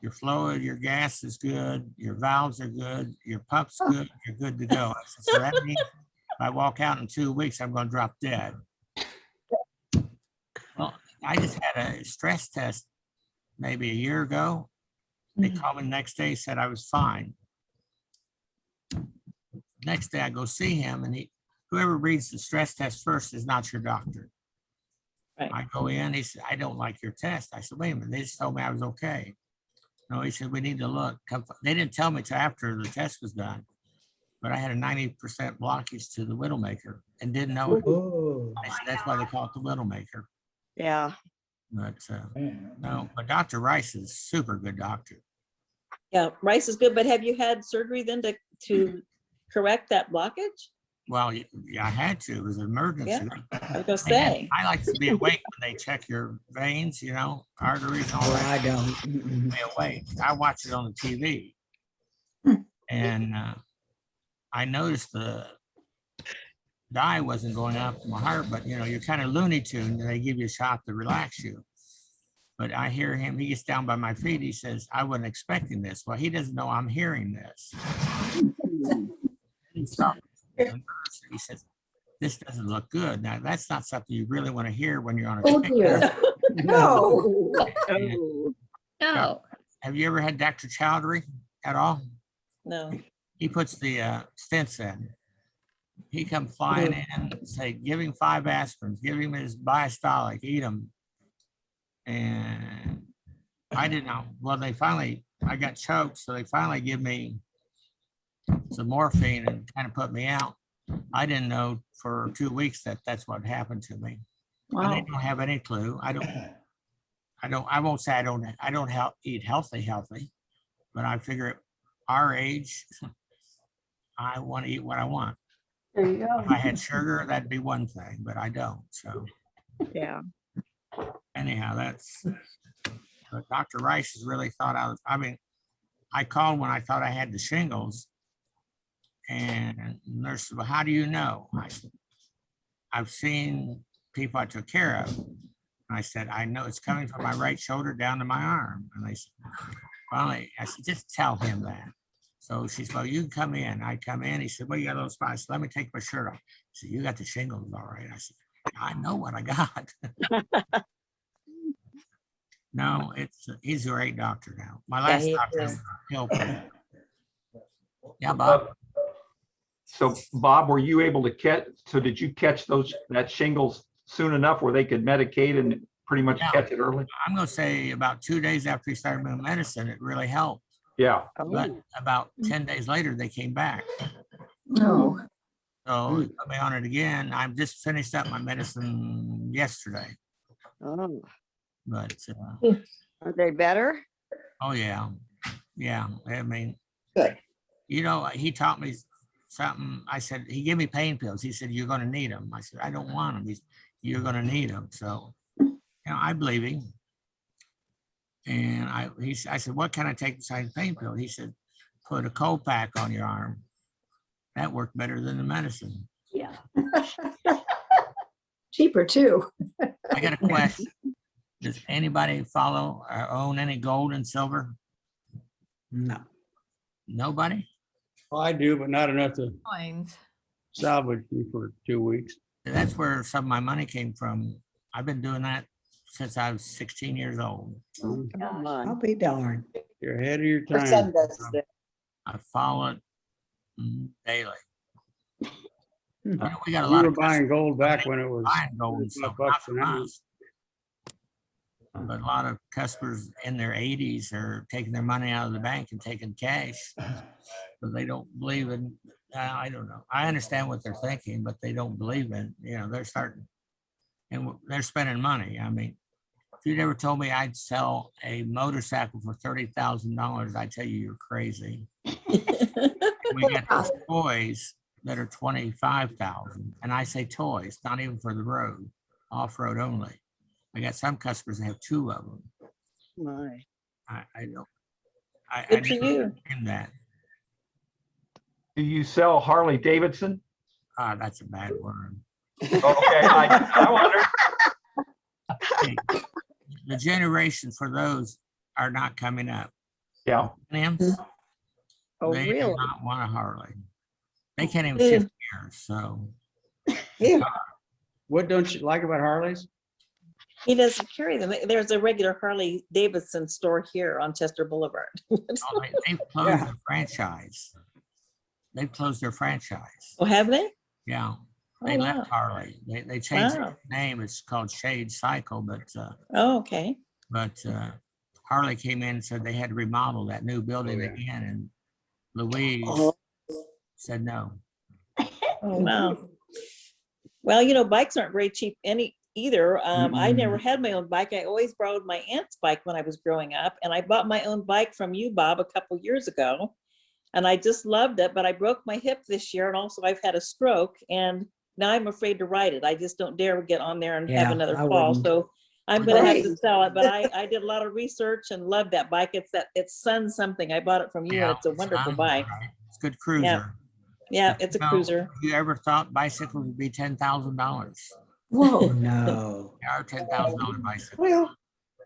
your flow of your gas is good. Your valves are good. Your pump's good. You're good to go. I said, so that means if I walk out in 2 weeks, I'm going to drop dead. Well, I just had a stress test maybe a year ago. They called me the next day, said I was fine. Next day I go see him and whoever reads the stress test first is not your doctor. Right. I go in, he said, I don't like your test. I said, wait a minute, they just told me I was okay. No, he said, we need to look. They didn't tell me till after the test was done, but I had a 90% blockage to the Widowmaker and didn't know it. Oh, I said, that's why they call it the Widowmaker. Yeah. But Man. no, but Dr. Rice is a super good doctor. Yeah, Rice is good, but have you had surgery then to correct that blockage? Well, yeah, I had to. It was an emergency. I was gonna And say. I like to be awake when they check your veins, arteries, and all well, that. I don't. Mm-mm. Be awake. I watch it on the TV. And I noticed the dye wasn't going up in my heart, but you're kind of Looney Tune. They give you a shot to relax you. But I hear him, he gets down by my feet. He says, I wasn't expecting this. Well, he doesn't know I'm hearing this. He stopped. He says, this doesn't look good. Now, that's not something you really want to hear when you're on a Oh, sick dear. bed. No. Oh, No. Have you ever had Dr. Chowdhury at all? no. He puts the stents in. He come flying in and say, give him 5 aspirins, give him his biastolic, eat them. And I didn't know. Well, I got choked, so they finally give me some morphine and kind of put me out. I didn't know for 2 weeks that that's what happened to me. And they Wow. don't have any clue. I won't say I don't eat healthy, but I figure at our age, I want to eat what I want. There you go. If I had sugar, that'd be one thing, but I don't. So Yeah. anyhow, but Dr. Rice has really thought I called when I thought I had the shingles And the nurse said, well, how do you know? I said, I've seen people I took care of. And I said, I know it's coming from my right shoulder down to my arm. And they said, finally, I said, just tell him that. So she said, well, you can come in. I come in. He said, well, you got a little spot. I said, let me take my shirt off. He said, you got the shingles, all right. I said, I know what I got. No, he's a great doctor now. My last he doctor is. helped me. Yeah, Bob. So Bob, were you able to did you catch that shingles soon enough where they could medicate and pretty much Yeah. catch it early? I'm gonna say about 2 days after he started doing medicine, it really helped. Yeah. But about 10 days later, they came back. No. So he put me on it again. I've just finished up my medicine yesterday, Oh, but, are they better? oh yeah. Yeah, I mean, Good. you know, he taught me something. I said, he gave me pain pills. He said, you're gonna need them. I said, I don't want them. You're gonna need them. So, you know, I believe him. And I said, what can I take besides pain pill? He said, put a cold pack on your arm. That worked better than the medicine. Yeah. Cheaper too. I got a question. Does anybody follow or own any gold and silver? No. Nobody? I do, but not enough to Coins. salvage me for 2 weeks. And that's where some of my money came from. I've been doing that since I was 16 years old. Come Gosh. on. I'll be darned. You're ahead of your Her son time. does that. I follow it daily. You know, we got a We lot were of buying gold back when it was buying gold and 35 silver, bucks not an from ounce. us. But a lot of customers in their 80s are taking their money out of the bank and taking cash. But they don't believe in, I don't know. I understand what they're thinking, but they don't believe in, you know, they're starting and they're spending money. I mean, if you'd ever told me I'd sell a motorcycle for $30,000, I'd tell you you're crazy. We got those toys that are 25,000, and I say toys, not even for the road, off-road only. I got some customers that have 2 of them. My. I don't. I Good for never you. understand that. Do you sell Harley Davidson? That's a bad word. Okay, I wonder. Hey, the generation for those are not coming up. Yeah. Nims, Oh, they do really? not want a Harley. They can't even Mm. shift gears, so. Yeah. What don't you like about Harleys? He doesn't carry them. There's a regular Harley Davidson store here on Chester Boulevard. They've closed their franchise. They've closed their franchise. Oh, have they? Yeah, Oh, they wow. left Harley. They changed Wow. the name. It's called Shade Cycle, but Oh, okay. Harley came in and said they had to remodel that new building again, and Louise Oh. said no. Oh, wow. Well, you know, bikes aren't very cheap either. I never had my own bike. I always borrowed my aunt's bike when I was growing up, and I bought my own bike from you, Bob, a couple years ago. And I just loved it, but I broke my hip this year, and also I've had a stroke, and now I'm afraid to ride it. I just don't dare get on there and have Yeah, another I fall. wouldn't. So I'm gonna have to Right. sell it, but I did a lot of research and love that bike. It's Sun something. I bought it from you, and it's a wonderful bike. It's a good cruiser. Yeah, it's a Now, cruiser. have you ever thought bicycles would be $10,000? Whoa, no. They are $10,000 bicycles. Well,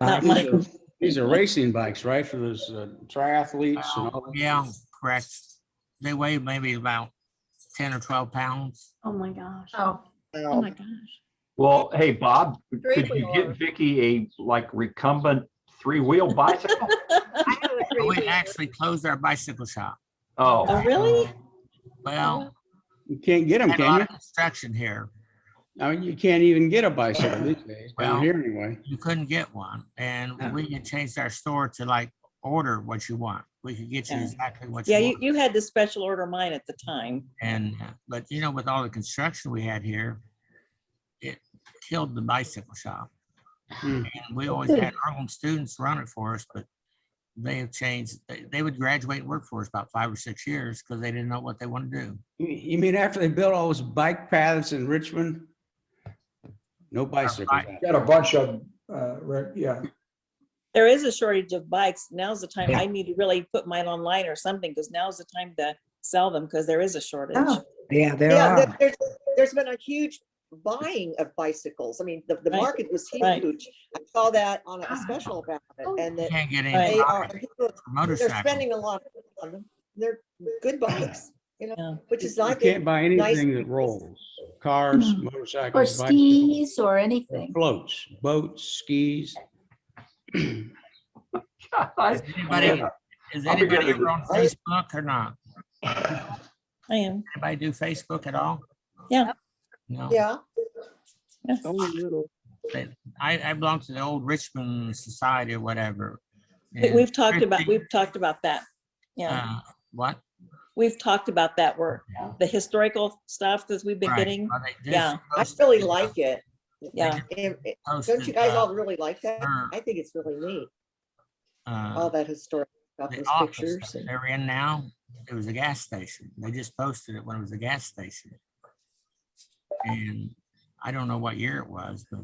Not These mine. are- These are racing bikes, right? For those triathletes and all that. Yeah, correct. They weigh maybe about 10 or 12 pounds. Oh, my gosh. Oh, Oh, my gosh. Well, hey, Bob, could you Three-wheeler. get Vicky a recumbent 3-wheel bicycle? We actually closed our bicycle shop. Oh, Oh, really? Well, You can't get them, had a can lot you? of construction here. I mean, you can't even get a bicycle these days, Well, down here anyway. You couldn't get one, and we had changed our store to order what you want. We could get you Yeah. exactly what Yeah, you you, want. you had to special order mine at the time. And, but you know, with all the construction we had here, it killed the bicycle shop. Hmm. And we always had our own students run it for us, but they have changed. They would graduate and work for us about 5 or 6 years because they didn't know what they want to do. You mean after they built all those bike paths in Richmond? No bicycles. out Got a bunch of, yeah. There is a shortage of bikes. Now's the time. I need to really put mine online or something, because now's the time to sell them because there is a shortage. Oh, yeah, there Yeah, are. there's been a huge buying of bicycles. I mean, the Right, market was right. huge. I saw that on a special about it, and You that can't get they any are, product people, for they're motorcycles. spending a lot on them. They're good bikes, Yeah. which is, You I can't think, buy nice. anything that rolls, cars, Or motorcycles, bicycles, skis or or anything. floats, boats, skis. I- Is anybody, Yeah. is I'll be anybody getting ever on Facebook or not? I am. Anybody do Facebook at all? Yeah. No. Yeah, Only little. I belong to the old Richmond Society or whatever. and We've talked about Christy- that. Yeah, What? we've talked about that where the historical stuff that we've been Right. getting. Well, they just Yeah. I posted- really like it. Yeah. Don't posted, you guys all really like that? her, I think it's really neat, uh, all that historic stuff, the those office pictures. that and- they're in now, it was a gas station. They just posted it when it was a gas station. And I don't know what year it was, but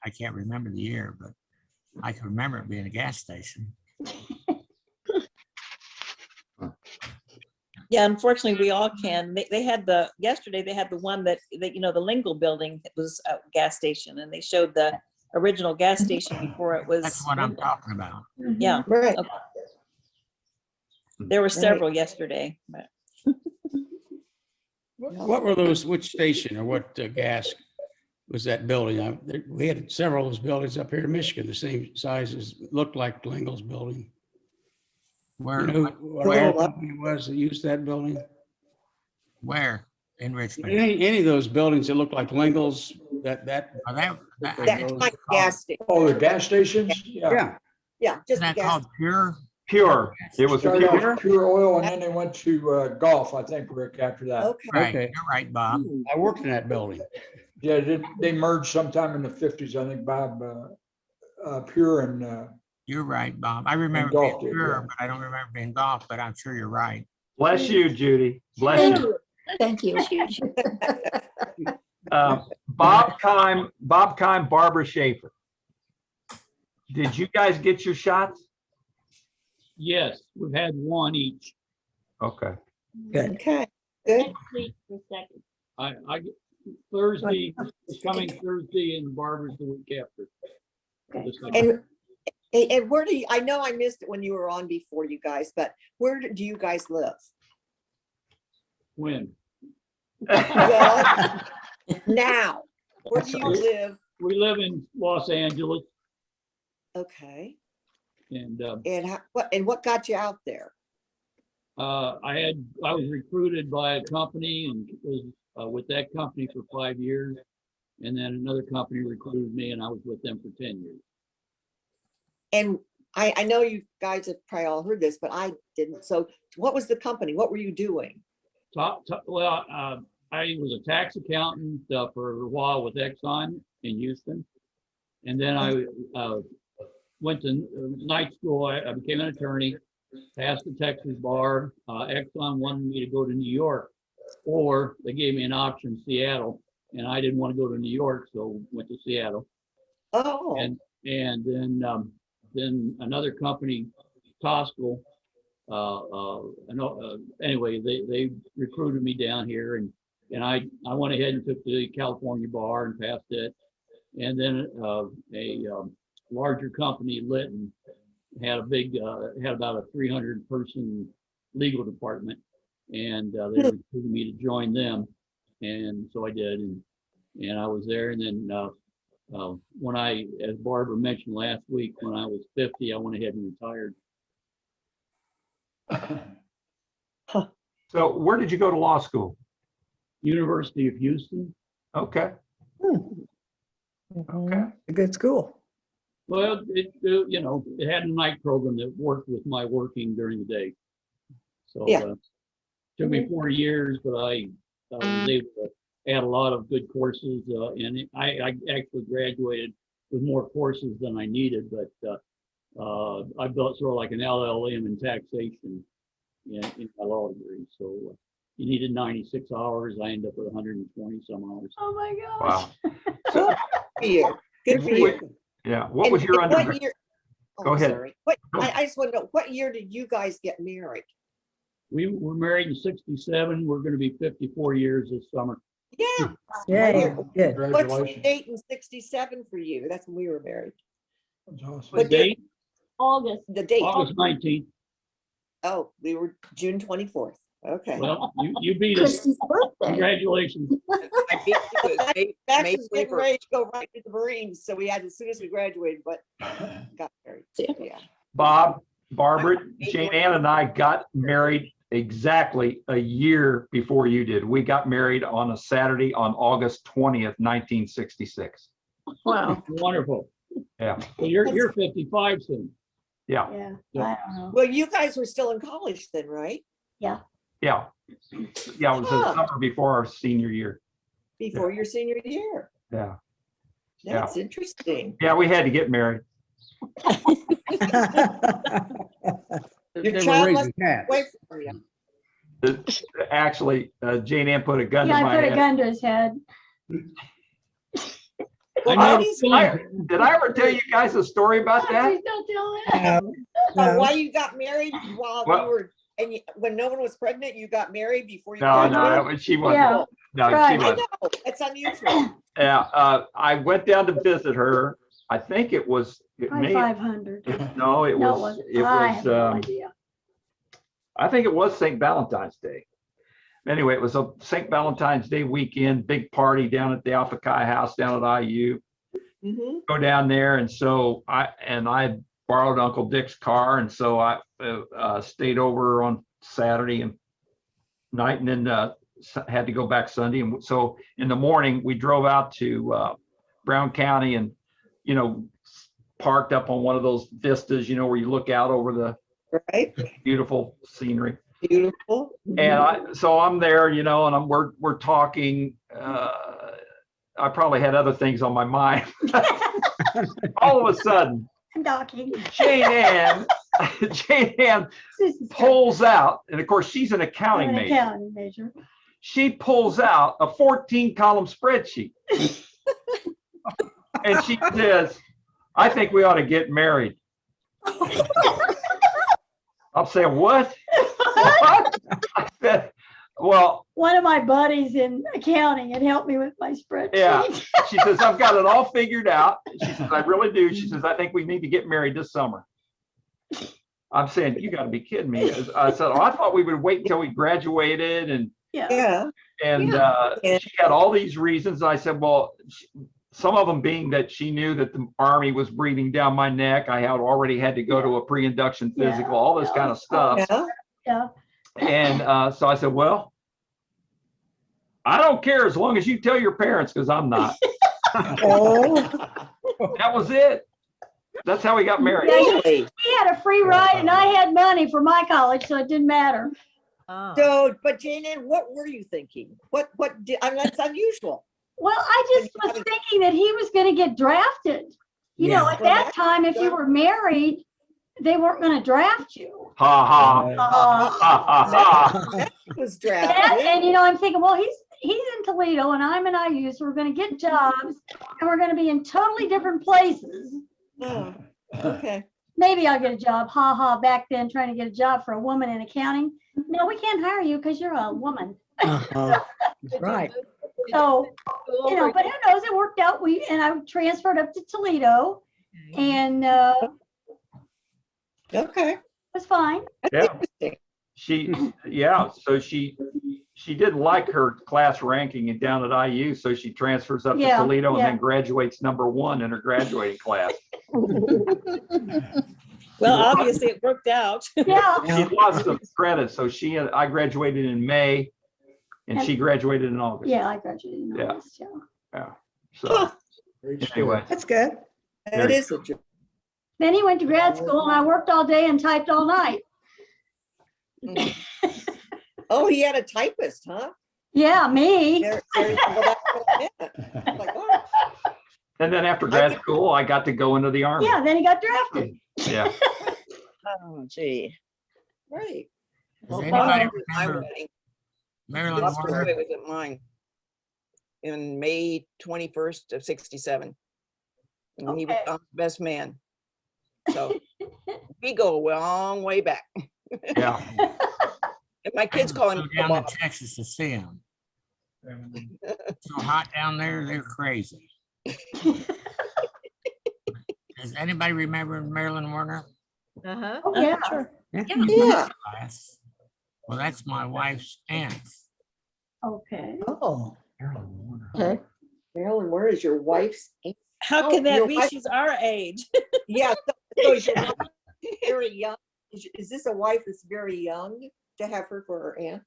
I can't remember the year, but I can remember it being a gas station. Yeah, unfortunately, we all can. They had yesterday, they had the one that, the Lingle building that was a gas station, and they showed the original gas station before it was. That's what I'm talking about. Yeah, Right. okay. There were several yesterday, but What were those, which station or what gas was that building? We had several of those buildings up here in Michigan, the same size as, looked like Lingle's building. Where, You know what Where? oil company it was that used that building? where in Richmond? Any of those buildings that look like Lingle's, that. Oh, that- That's like gas station. Oh, the gas stations? Yeah. Yeah, Yeah, just Isn't that gas. called Pure? Pure. It was Started pure. off pure oil and then they went to golf, I think, Rick, after that. Okay. Right, Okay. you're right, Bob. I worked in that building. Yeah, they merged sometime in the 50s, I think, Bob, Pure and, You're right, Bob. I remember golf being did, Pure, yeah. but I don't remember being golf, but I'm sure you're right. Bless you, Judy. Bless Thank you. you. Thank you. Bob Kime, Barbara Schaefer. Did you guys get your shots? Yes, we've had one each. Okay. Good. Okay, good. I Thursday, this coming Thursday, and Barbara's the week after. The second. And where do you, I know I missed it when you were on before, you guys, but where do you guys live? When? Well, now, where do you live? We live in Los Angeles, Okay, and and what got you out there? I was recruited by a company and was with that company for 5 years. And then another company recruited me and I was with them for 10 years. And I know you guys have probably all heard this, but I didn't. So what was the company? What were you doing? Well, I was a tax accountant for a while with Exxon in Houston. And then I went to night school. I became an attorney, passed the Texas bar. Exxon wanted me to go to New York, or they gave me an option, Seattle. And I didn't want to go to New York, so went to Seattle. Oh. And then another company, Tosco, anyway, they recruited me down here, and I went ahead and took the California bar and passed it. And then a larger company, Litton, had about a 300-person legal department, and they recruited me to join them, and so I did, and I was there. And then when as Barbara mentioned last week, when I was 50, I went ahead and retired. So where did you go to law school? University of Houston. Okay. Okay. A good school. Well, it had a night program that worked with my working during the day. So Yeah. took me 4 years, but I was able to add a lot of good courses, and I actually graduated with more courses than I needed, but I built sort of like an LLM in taxation in my law degree. So you needed 96 hours. I ended up with 120 some hours. Oh, my gosh. Wow. For you. Good for you. Yeah. What was your And what undergrad? year- oh, Go ahead. sorry. I just want to know, what year did you guys get married? We were married in 67. We're going to be 54 years this summer. Yeah. Yeah, What's the Congratulations. date in 67 for you? That's when we were married. That's awesome. The But did- date, August. The date. August 19th. Oh, we were June 24th. Okay. Well, you beat us. Christy's birthday. Congratulations. I beat you to May- Max May was getting 21st. ready to go right to the Marines, so we had as soon as we graduated, but got married. Yeah. Bob, Barbara, Jane Ann and I got married exactly a year before you did. We got married on a Saturday on August 20th, 1966. Wow. Wonderful. Yeah, So you're 55 soon. yeah, Yeah, I don't know. Well, you guys were still in college then, right? yeah. Yeah, it was the summer before our senior year. Before your senior year. Yeah, That's interesting. yeah, we had to get married. Your They were child raising must be cats. away from you. Actually, Jane Ann put a gun Yeah, to I my put a head. gun to his head. Well, I know. why do you- Did I ever tell you guys a story about that? Please don't tell that. why you got married while Well- you were, and when no one was pregnant, you got married before you No, graduated? no, she wasn't. Yeah, No, she right. I wasn't. know, it's unusual. Yeah, I went down to visit her. I think it was, it Probably may, 500. no, it No, it was, wasn't. it I have was, no idea. I think it was St. Valentine's Day. Anyway, it was a St. Valentine's Day weekend, big party down at the Alpha Chi House down at IU. Mhm. Go down there, and so I borrowed Uncle Dick's car, and so I stayed over on Saturday and night, and then had to go back Sunday. And so in the morning, we drove out to Brown County, and parked up on one of those vistas, where you look out over the Right? beautiful scenery. Beautiful. And so I'm there, and we're talking. I probably had other things on my mind. All of a sudden, Docking. Jane Ann pulls out, and of course she's an accounting An major. accounting major. She pulls out a 14-column spreadsheet, and she says, "I think we ought to get married." I'm saying, what? What? I said, well, One of my buddies in accounting had helped me with my spreadsheet. yeah. She says, I've got it all figured out. She says, I really do. She says, I think we need to get married this summer. I'm saying, you got to be kidding me. I said, oh, I thought we would wait until we graduated. And Yeah. she had all these reasons. I said, well, some of them being that she knew that the Army was breathing down my neck. I had already had to go to a pre-induction Yeah. physical, all this kind of stuff. Yeah. Yeah. And so I said, well, I don't care as long as you tell your parents, because I'm not. Oh, That was it. That's how we got married. Really? He had a free ride and I had money for my college, so it didn't matter. Oh. So, but Jane Ann, what were you thinking? I mean, that's unusual. Well, I just was thinking that he was going to get drafted. At that time, if you were married, they weren't going to draft you. Ha ha. Ha ha ha. That was And, drafted. I'm thinking, well, he's in Toledo and I'm in IU, so we're going to get jobs and we're going to be in totally different places. Oh, okay. Maybe I'll get a job. Ha ha. Back then, trying to get a job for a woman in accounting. No, we can't hire you because you're a woman. uh-huh. Right. So, but who knows? It worked out. I transferred up to Toledo, and Okay. it was fine. Yeah. Interesting. So she didn't like her class ranking down at IU, so she transfers up to Yeah, Toledo and yeah. then graduates #1 in her graduating class. Well, obviously it worked out. Yeah. She lost some credits, so I graduated in May, and she graduated in August. Yeah, I graduated in Yeah. August. Yeah. Yeah. So Great story. anyway, That's good. That is a joke. Then he went to grad school, and I worked all day and typed all night. Oh, he had a typist, huh? Yeah, me. Well, that's what I meant. I'm like, oh, and then after grad school, I got to go into the Army. Yeah, then he got drafted. Yeah. Oh, gee. right. Does Well, anybody was my remember wedding. Marilyn Buster's Warner? wedding was at mine in May 21st of 67. And he was Okay. our best man. So we go a long way back. Yeah. And my kids call him Go down to Bob. Texas to see him. It's so hot down there, they're crazy. Does anybody remember Marilyn Werner? Uh-huh. Oh, yeah. Sure. Yeah. Class. Well, that's my wife's aunt. Okay. Oh, Marilyn Werner. okay. Marilyn, where is your wife's? aunt? How Oh, can that your be? wife- She's our age. Yeah, so is your wife very young? Is this a wife that's very young to have her for her aunt?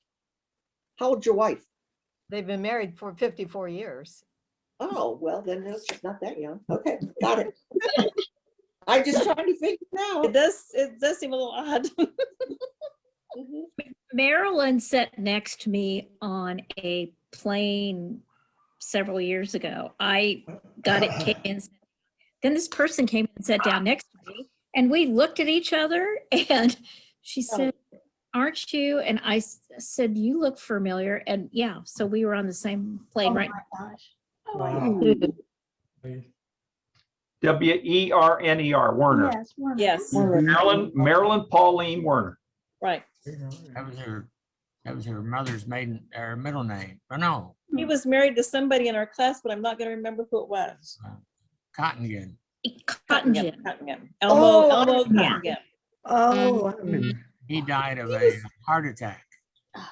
How old's your wife? They've been married for 54 years. Oh, well, then that's just not that young. Okay, got it. I'm just trying to figure it out. It does seem a little odd. Mhm. Marilyn sat next to me on a plane several years ago. I got it taken. Then this person came and sat down next to me, and we looked at each other, and she said, "Aren't you?" And I said, "You look familiar." And yeah, so we were on the same plane, Oh right? my gosh. Wow. Werner, Werner. Yes. Werner. Yes, Marilyn Pauline Werner. right. That was her mother's middle name. Or no, He was married to somebody in our class, but I'm not gonna remember who it was. Cottingen. Cotton gin. Cottingham. Oh, Elmo yeah. Cottingham. Oh, I remember. He died of a heart attack.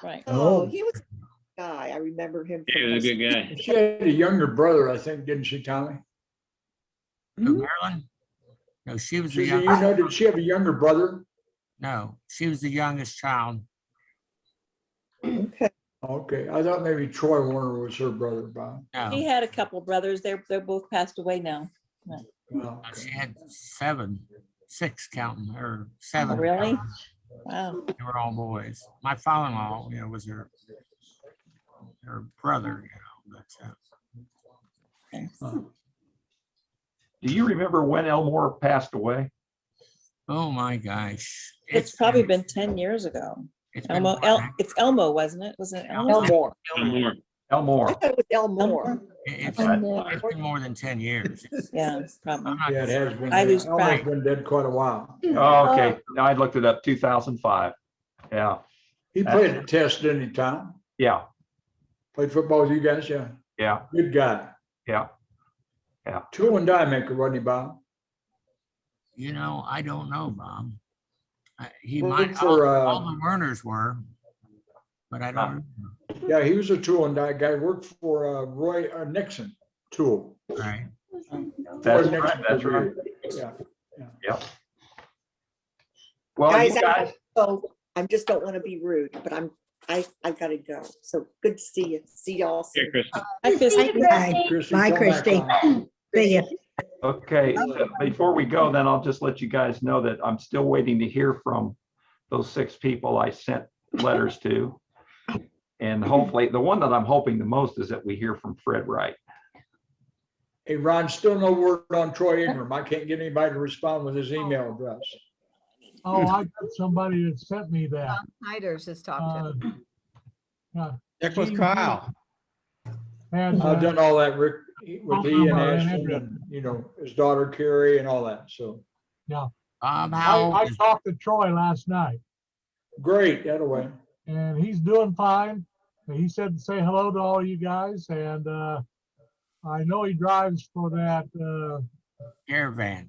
Right. Oh, Oh. he was a guy. I remember him. He from was a high good guy. She had a younger brother, I think, didn't she, Tommy? Who, Marilyn? No, she was the Susie, you youngest. know, did she have a younger brother? No, she was the youngest child. Okay. Okay, I thought maybe Troy Warner was her brother, Bob. He No, had a couple brothers. They're both passed away now. Well, she had six counting, or seven. Oh, really? counting. Wow. They were all boys. My father-in-law, was her brother, but, Do you remember when Elmore passed away? oh my gosh. It's probably been 10 years ago. it's been Elmo, more than- it's Elmo, wasn't it? Was it Elmo? Elmore. Elmore. I Elmore. thought it was Elmore. It's Elmore. it's been more than 10 years. Yeah, probably. I'm not yeah, it sure. has been. I lose Elmore's track. been dead quite a while. Oh, okay. I looked it up, 2005. Yeah, He played at Test, didn't he, Tom? yeah, Played football with you guys, yeah. yeah, Good guy. yeah. Tool and die maker, wasn't he, Bob? I don't know, Bob. He Worked might, for, all the Werners were, but I don't, Yeah, he was a tool and die guy. Worked for Roy Nixon Tool. right? That's Roy right, Nixon that's for right. years. Yeah. Yep. Well, Guys, you guys, So I just don't want to be rude, but I gotta go. So good to see you. See y'all Here, soon. Kristen. Hi, Christy. Bye. Chrissy, Bye, come back Christy. on. See ya. okay, before we go, then I'll just let you guys know that I'm still waiting to hear from those 6 people I sent letters to. And hopefully, the one that I'm hoping the most is that we hear from Fred Wright. Hey, Ron, still no word on Troy Ingram. I can't get anybody to respond with his email address. Oh, I got somebody that sent me that. Tom Snyder's just talked to him. Check with Gene Kyle. And, I've done all that, Rick, with he and I'll Ashton and, his daughter Carrie and all that. So, Bob, I how old is talked to Troy last night, great, that way. and he's doing fine. He said to say hello to all you guys, and I know he drives for that Caravan?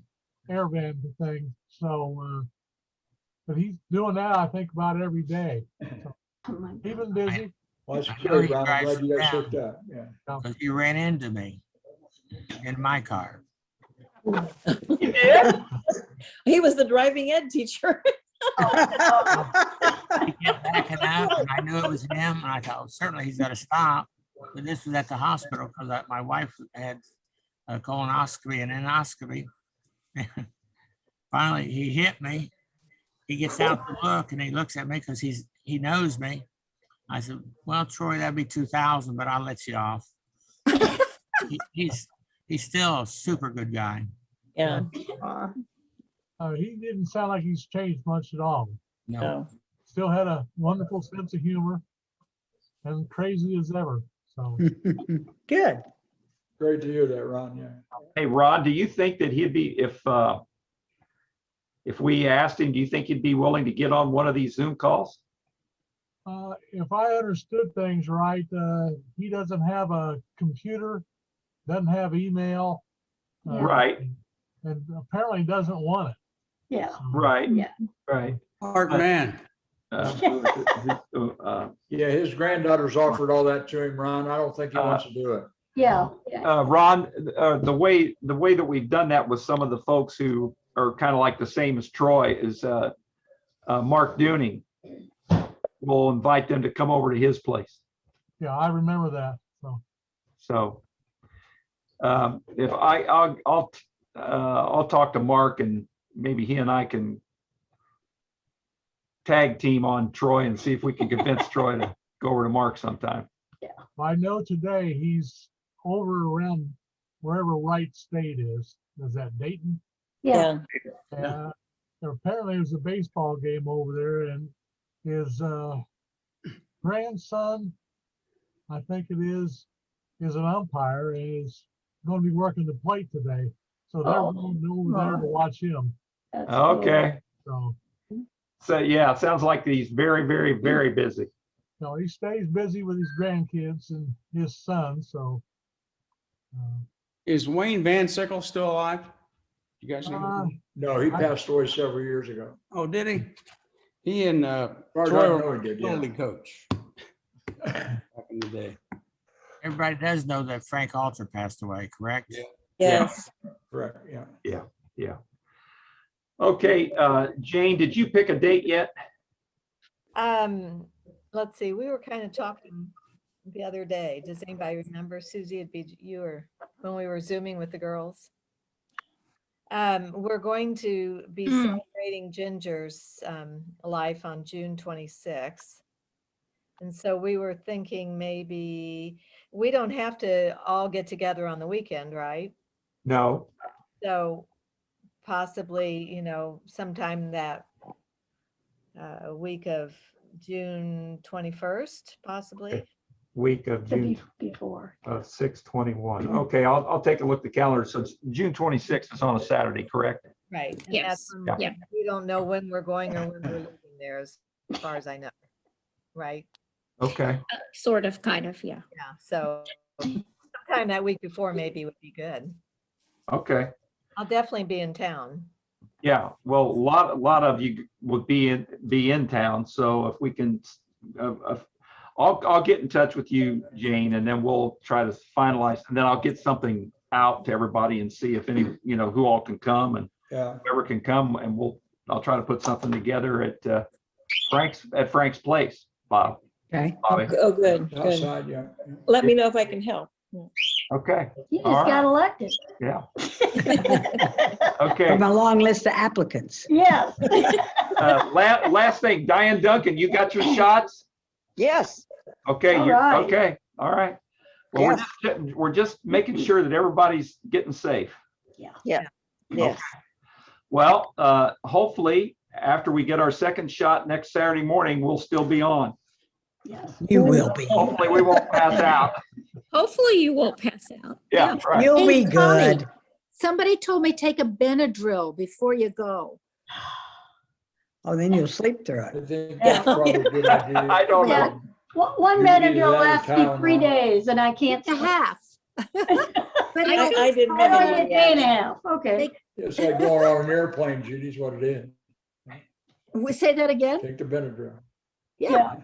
air van thing, so, but he's doing that, I think, about every day. So, Oh my God. he's been busy. Well, that's I know great, he Ron. I'm drives glad you got down. hooked up. Yeah. Because you ran into me in my car. You did? He was the driving ed teacher. He kept backing up, and I knew it was him, and I thought, well, certainly he's got to stop. But this was at the hospital because my wife had a colonoscopy and endoscopy. Finally, he hit me. He gets out to look, and he looks at me because he knows me. I said, "Well, Troy, that'd be 2,000, but I'll let you off." He's still a super good guy. Yeah. He didn't sound like he's changed much at all. No, No. Still had a wonderful sense of humor and crazy as ever. So Good. Great to hear that, Ron. Yeah. Hey, Ron, do you think that he'd be, if we asked him, do you think he'd be willing to get on one of these Zoom calls? if I understood things right, he doesn't have a computer, doesn't have email. Right. And apparently doesn't want it. Yeah. Right. Yeah. Right. Hard man. Yeah, his granddaughter's offered all that to him, Ron. I don't think he wants to do it. Yeah. Ron, the way that we've done that with some of the folks who are kind of like the same as Troy is Mark Dooning. We'll invite them to come over to his place. Yeah, I remember that. So if I'll talk to Mark and maybe he and I can tag team on Troy and see if we can convince Troy to go over to Mark sometime. I know today he's over around wherever Wright State is. Is that Dayton? Yeah. Apparently there's a baseball game over there and his grandson, I think it is an umpire and is going to be working the plate today. So they're going over there to watch him. Okay. So yeah, it sounds like he's very, very, very busy. No, he stays busy with his grandkids and his son, so. Is Wayne Van Sickle still alive? You guys know? No, he passed away several years ago. Oh, did he? He and far as I Troy know, were he did, yeah. totally coach back in the day. Everybody does know that Frank Alter passed away, correct? Yes. Correct, yeah. Yeah. Okay, Jane, did you pick a date yet? Let's see, we were kind of talking the other day. Does anybody remember, Susie? It'd be you or when we were Zooming with the girls. We're going to be celebrating Ginger's life on June 26th. And so we were thinking maybe we don't have to all get together on the weekend, right? No. So possibly, sometime that week of June 21st, possibly. Week of June before. 6/21. Okay, I'll take a look at the calendar. So it's June 26th is on a Saturday, correct? Right. And Yes. that's when Yeah. We don't know when we're going or when we're leaving there, as far as I know. Right? Okay. Sort of, kind of, yeah. Yeah. So sometime that week before maybe would be good. Okay. I'll definitely be in town. Yeah. Well, a lot of you would be in town. So if we can, I'll get in touch with you, Jane, and then we'll try to finalize, and then I'll get something out to everybody and see if any, who all can come and whoever can come, and I'll try to put something together at Frank's place, Bob. Okay. Bobby. Oh, good, good. Outside, yeah. Let me know if I can help. Okay. You just All right. got elected. Yeah. Okay. From a long list of applicants. Yes. Last thing, Diane Duncan, you got your shots? Yes. Okay, All you're right. okay. All right. Well, Yes. we're just making sure that everybody's getting safe. Yes. Well, hopefully after we get our second shot next Saturday morning, we'll still be on. Yes. You will be. Hopefully we won't pass out. Hopefully you won't pass out. Yeah, right. You'll Hey, be Connie, good. Somebody told me take a Benadryl before you go. Oh, then you'll sleep through I it. think that's probably a good idea. I don't Yeah. know. One You minute need will that last me Tylenol. 3 days and I can't. A half. But I didn't have Only a any day and a yet. half. Okay. It's like going on an airplane, Judy's what it is. we say that again? Take the Benadryl. Yeah.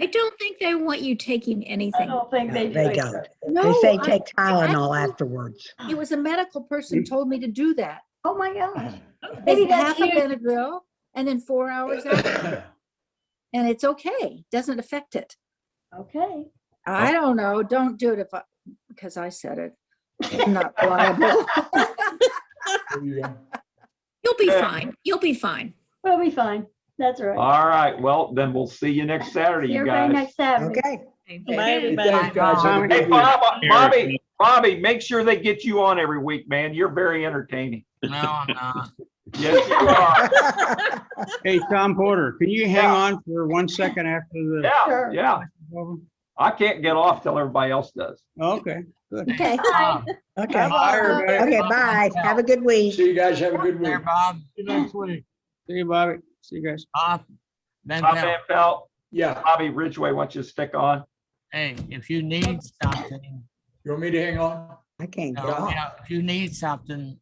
I don't think they want you taking I anything. don't think they do. They either. don't. They No, say I- take Tylenol actually- afterwards. It was a medical person told me to do that. Oh, my gosh. Maybe Maybe that's half a you. Benadryl and then 4 hours after. And it's okay. Doesn't affect it. Okay. I don't know. Don't do it because I said it. I'm not liable. There you go. You'll be Yeah. fine. You'll be fine. We'll be fine. That's right. All right. Well, then we'll see you next Saturday, See you everybody guys. next Saturday. Okay. Bye, Hey, everybody. thanks, guys. Have a Hey, good week. Bobby, make sure they get you on every week, man. You're very entertaining. No, I'm not. Yes, you are. Hey, Tom Porter, can you hang Yeah. on for 1 second after the? Yeah, Sure. yeah. I can't get off till everybody else does. Okay, good. Okay. Okay. Bye, everybody. Okay, bye. Have a good week. See you guys. Have a good There, week. Bob. See you next week. See you, Bobby. See you guys. Bob. Van Bob Pelt, Van Pelt, Yeah, Bobby Ridgway wants you to stick on. hey, if you need something, you want me to hang on? I can't no, get off. if you need something,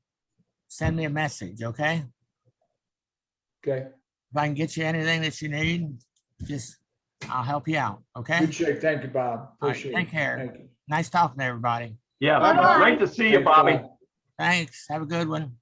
send me a message, okay? Okay, If I can get you anything that you need, just, I'll help you out, okay? good shape. Thank you, Bob. All right, Appreciate it. take care. Thank you. Nice talking to everybody. Yeah, Bye-bye. great to see you, Thanks, Bobby. Bob. Thanks. Have a good one.